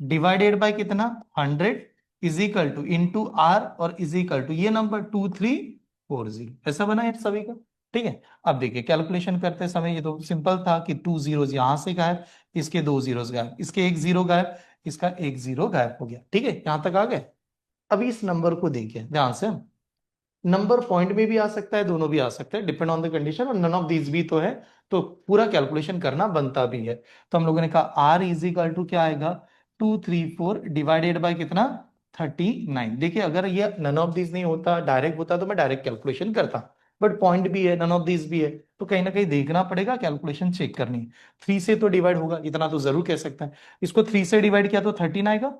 डिवाइडेड बाय कितना? 100, is equal to into R, और इज इक्वल टू ये नंबर 2340। ऐसा बना है सभी का? ठीक है। अब देखिए कैलकुलेशन करते समय ये तो सिंपल था कि 2 जीरोस यहां से गायब, इसके 2 जीरोस गायब, इसके 1 जीरो गायब, इसका 1 जीरो गायब हो गया। ठीक है, यहां तक आ गए। अभी इस नंबर को देखिए ध्यान से, नंबर पॉइंट में भी आ सकता है, दोनों भी आ सकते हैं, डिपेंड ऑन द कंडीशन, और नन ऑफ दीज भी तो है, तो पूरा कैलकुलेशन करना बनता भी है। तो हम लोगों ने कहा आर इज इक्वल टू क्या आएगा, 234 डिवाइडेड बाय कितना, 39। देखिए अगर ये नन ऑफ दीज नहीं होता, डायरेक्ट होता, तो मैं डायरेक्ट कैलकुलेशन करता, बट पॉइंट भी है, नन ऑफ दीज भी है, तो कहीं ना कहीं देखना पड़ेगा, कैलकुलेशन चेक करनी है। 3 से तो डिवाइड होगा, इतना तो जरूर कह सकते हैं। इसको 3 से डिवाइड किया तो 13 आएगा,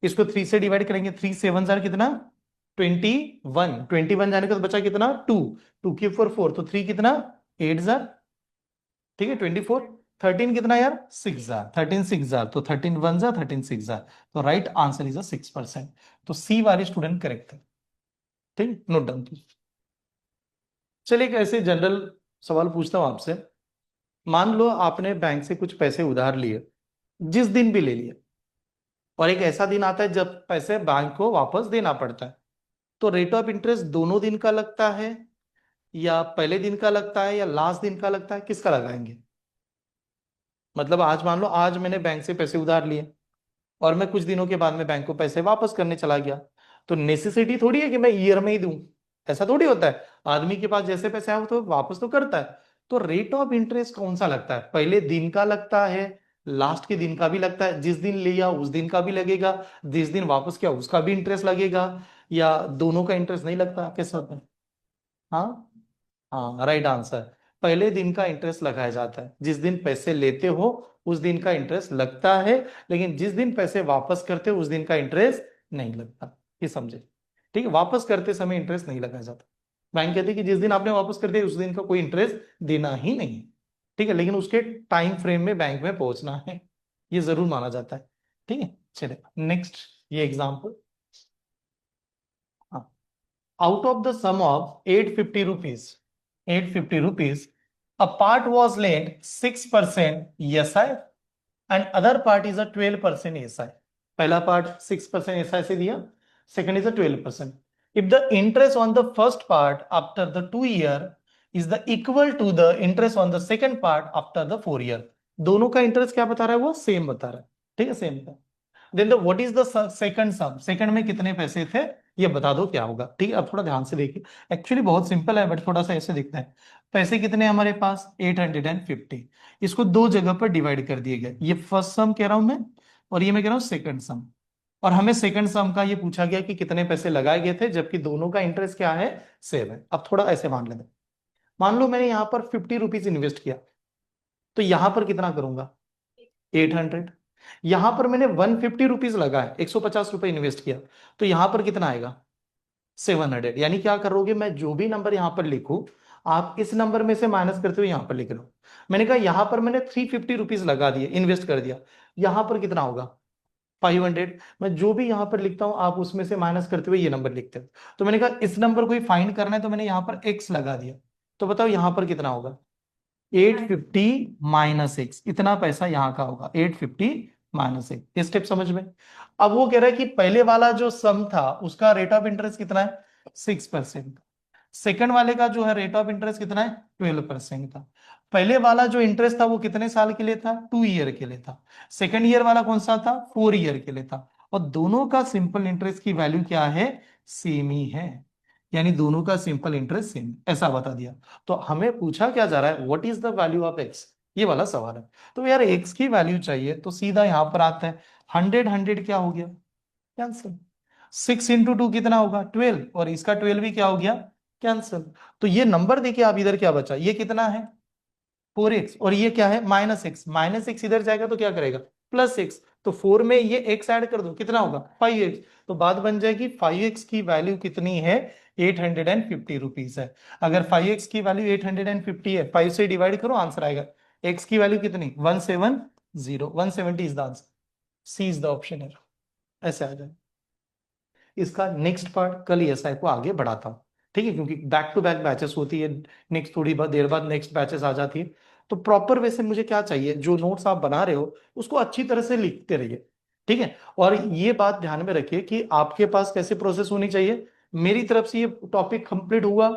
इसको 3 से डिवाइड करेंगे, 3 7 जार कितना, 21, 21 जाने का तो बचा कितना, 2, 2 की 4 तो 3 कितना, 8 जार, ठीक है, 24, 13 कितना यार, 6 जार, 13 6 जार, तो 13 1 जार, 13 6 जार, तो राइट आंसर इज अ 6%। तो सी वाले स्टूडेंट करेक्ट है। ठीक, नोट डाउन कीजिए। चलिए एक ऐसे जनरल सवाल पूछता हूं आपसे। मान लो आपने बैंक से कुछ पैसे उधार लिए, जिस दिन भी ले लिए, और एक ऐसा दिन आता है जब पैसे बैंक को वापस देना पड़ता है, तो रेट ऑफ इंटरेस्ट दोनों दिन का लगता है, या पहले दिन का लगता है, या लास्ट दिन का लगता है, किसका लगाएंगे? मतलब आज मान लो आज मैंने बैंक से पैसे उधार लिए, और मैं कुछ दिनों के बाद में बैंक को पैसे वापस करने चला गया, तो नेसेसिटी थोड़ी है कि मैं ईयर में ही दूं, ऐसा थोड़ी होता है। आदमी के पास जैसे पैसे आए तो वापस तो करता है। तो रेट ऑफ इंटरेस्ट कौन सा लगता है, पहले दिन का लगता है, लास्ट के दिन का भी लगता है, जिस दिन लिया उस दिन का भी लगेगा, जिस दिन वापस किया उसका भी इंटरेस्ट लगेगा, या दोनों का इंटरेस्ट नहीं लगता, कैसा होता है? हाँ, हाँ राइट आंसर, पहले दिन का इंटरेस्ट लगाया जाता है, जिस दिन पैसे लेते हो उस दिन का इंटरेस्ट लगता है, लेकिन जिस दिन पैसे वापस करते हो उस दिन का इंटरेस्ट नहीं लगता, ये समझे? ठीक है, वापस करते समय इंटरेस्ट नहीं लगाया जाता। बैंक कहती है कि जिस दिन आपने वापस कर दिया उस दिन का कोई इंटरेस्ट देना ही नहीं है। ठीक है, लेकिन उसके टाइम फ्रेम में बैंक में पहुंचना है, ये जरूर माना जाता है। ठीक है, चलिए नेक्स्ट ये example. Out of the sum of 850 rupees, 850 rupees, a part was lent 6% ESI and other part is a 12% ESI. पहला part 6% ESI से दिया, second is a 12%. If the interest on the first part after the 2 year is the equal to the interest on the second part after the 4 year, दोनों का interest क्या बता रहा है, वो सेम बता रहा है। ठीक है, सेम था। Then the what is the second sum, second में कितने पैसे थे, ये बता दो क्या होगा। ठीक है, अब थोड़ा ध्यान से देखिए, एक्चुअली बहुत सिंपल है, बट थोड़ा सा ऐसे दिखता है। पैसे कितने हैं हमारे पास, 850, इसको दो जगह पर डिवाइड कर दिए गए, ये फर्स्ट सम कह रहा हूं मैं, और ये मैं कह रहा हूं सेकंड सम। और हमें सेकंड सम का ये पूछा गया कि कितने पैसे लगाए गए थे, जबकि दोनों का इंटरेस्ट क्या है, सेम है। अब थोड़ा ऐसे मान लेते हैं, मान लो मैंने यहां पर 50 रुपीज इन्वेस्ट किया, तो यहां पर कितना करूंगा, 800। यहां पर मैंने 150 रुपीज लगाए, 150 रुपए इन्वेस्ट किया, तो यहां पर कितना आएगा, 700। यानी क्या करोगे, मैं जो भी नंबर यहां पर लिखूं, आप इस नंबर में से माइनस करते हुए यहां पर लिख लो। मैंने कहा यहां पर मैंने 350 रुपीज लगा दिए, इन्वेस्ट कर दिया, यहां पर कितना होगा, 500। मैं जो भी यहां पर लिखता हूं आप उसमें से माइनस करते हुए ये नंबर लिखते हो। तो मैंने कहा इस नंबर को ही फाइंड करना है, तो मैंने यहां पर एक्स लगा दिया, तो बताओ यहां पर कितना होगा, 850 -x, इतना पैसा यहां का होगा, 850 -x। ये स्टेप समझ में? अब वो कह रहा है कि पहले वाला जो सम था उसका रेट ऑफ इंटरेस्ट कितना है, 6%। सेकंड वाले का जो है रेट ऑफ इंटरेस्ट कितना है, 12% था। पहले वाला जो इंटरेस्ट था वो कितने साल के लिए था, 2 ईयर के लिए था। सेकंड ईयर वाला कौन सा था, 4 ईयर के लिए था। और दोनों का सिंपल इंटरेस्ट की वैल्यू क्या है, सेम ही है, यानी दोनों का सिंपल इंटरेस्ट सेम, ऐसा बता दिया। तो हमें पूछा क्या जा रहा है, what is the value of x, ये वाला सवाल है। तो यार एक्स की वैल्यू चाहिए, तो सीधा यहां पर आता है, 100 क्या हो गया, कैंसिल। 6 × 2 कितना होगा, 12, और इसका 12 भी क्या हो गया, कैंसिल। तो ये नंबर देखिए आप, इधर क्या बचा, ये कितना है, 4x, और ये क्या है, -x, -x इधर जाएगा तो क्या करेगा, +x, तो 4 में ये x ऐड कर दो, कितना होगा, 5x। तो बात बन जाएगी 5x की वैल्यू कितनी है, 850 रुपीज है। अगर 5x की वैल्यू 850 है, 5 से डिवाइड करो, आंसर आएगा। x की वैल्यू कितनी, 170, 170 is the answer, C is the option है। ऐसे आ जाए। इसका नेक्स्ट पार्ट कल एसआई को आगे बढ़ाता हूँ, ठीक है, क्योंकि बैक टू बैक बैचेस होती है, नेक्स्ट थोड़ी बहुत देर बाद नेक्स्ट बैचेस आ जाती है। तो प्रॉपर वे से मुझे क्या चाहिए, जो नोट्स आप बना रहे हो उसको अच्छी तरह से लिखते रहिए, ठीक है। और ये बात ध्यान में रखिए कि आपके पास कैसे प्रोसेस होनी चाहिए, मेरी तरफ से ये टॉपिक कंप्लीट हुआ,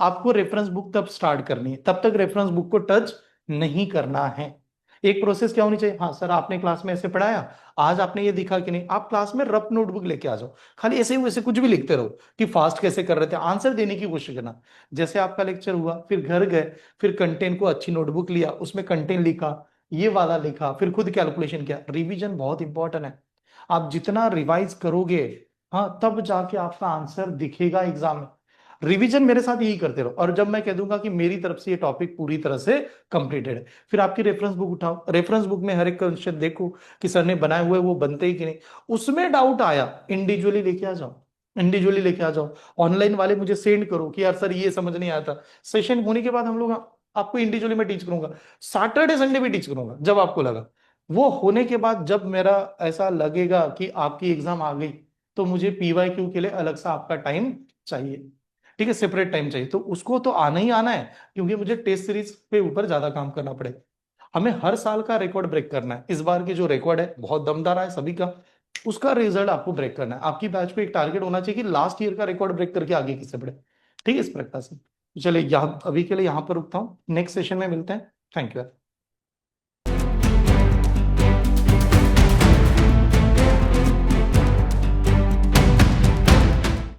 आपको रेफरेंस बुक तब स्टार्ट करनी है, तब तक रेफरेंस बुक को टच नहीं करना है। एक प्रोसेस क्या होनी चाहिए, हाँ सर आपने क्लास में ऐसे पढ़ाया, आज आपने ये दिखा कि नहीं, आप क्लास में रफ नोटबुक लेके आ जाओ, खाली ऐसे ही वैसे कुछ भी लिखते रहो कि फास्ट कैसे कर रहे थे, आंसर देने की कोशिश करना। जैसे आपका लेक्चर हुआ, फिर घर गए, फिर कंटेंट को अच्छी नोटबुक लिया, उसमें कंटेंट लिखा, ये वाला लिखा, फिर खुद कैलकुलेशन किया। रिवीजन बहुत इंपॉर्टेंट है, आप जितना रिवाइज करोगे, हाँ तब जाके आपका आंसर दिखेगा एग्जाम में। रिवीजन मेरे साथ यही करते रहो, और जब मैं कह दूंगा कि मेरी तरफ से ये टॉपिक पूरी तरह से कंप्लीटेड है, फिर आपकी रेफरेंस बुक उठाओ, रेफरेंस बुक में हर एक क्वेश्चन देखो कि सर ने बनाए हुए वो बनते ही कि नहीं, उसमें डाउट आया इंडिविजुअली लेके आ जाओ, इंडिविजुअली लेके आ जाओ। ऑनलाइन वाले मुझे सेंड करो कि यार सर ये समझ नहीं आया था, सेशन होने के बाद हम लोग आपको इंडिविजुअली मैं टीच करूंगा, सैटरडे संडे भी टीच करूंगा जब आपको लगा। वो होने के बाद जब मेरा ऐसा लगेगा कि आपकी एग्जाम आ गई, तो मुझे पीवाईक्यू के लिए अलग सा आपका टाइम चाहिए, ठीक है, सेपरेट टाइम चाहिए, तो उसको तो आना ही आना है, क्योंकि मुझे टेस्ट सीरीज पे ऊपर ज्यादा काम करना पड़ेगा। हमें हर साल का रिकॉर्ड ब्रेक करना है, इस बार की जो रिकॉर्ड है बहुत दमदार है सभी का, उसका रिजल्ट आपको ब्रेक करना है। आपकी बैच को एक टारगेट होना चाहिए कि लास्ट ईयर का रिकॉर्ड ब्रेक करके आगे किससे बढ़े, ठीक है, इस प्रकार से। चलिए यहाँ अभी के लिए यहाँ पर रुकता हूँ, नेक्स्ट सेशन में मिलते हैं। Thank you.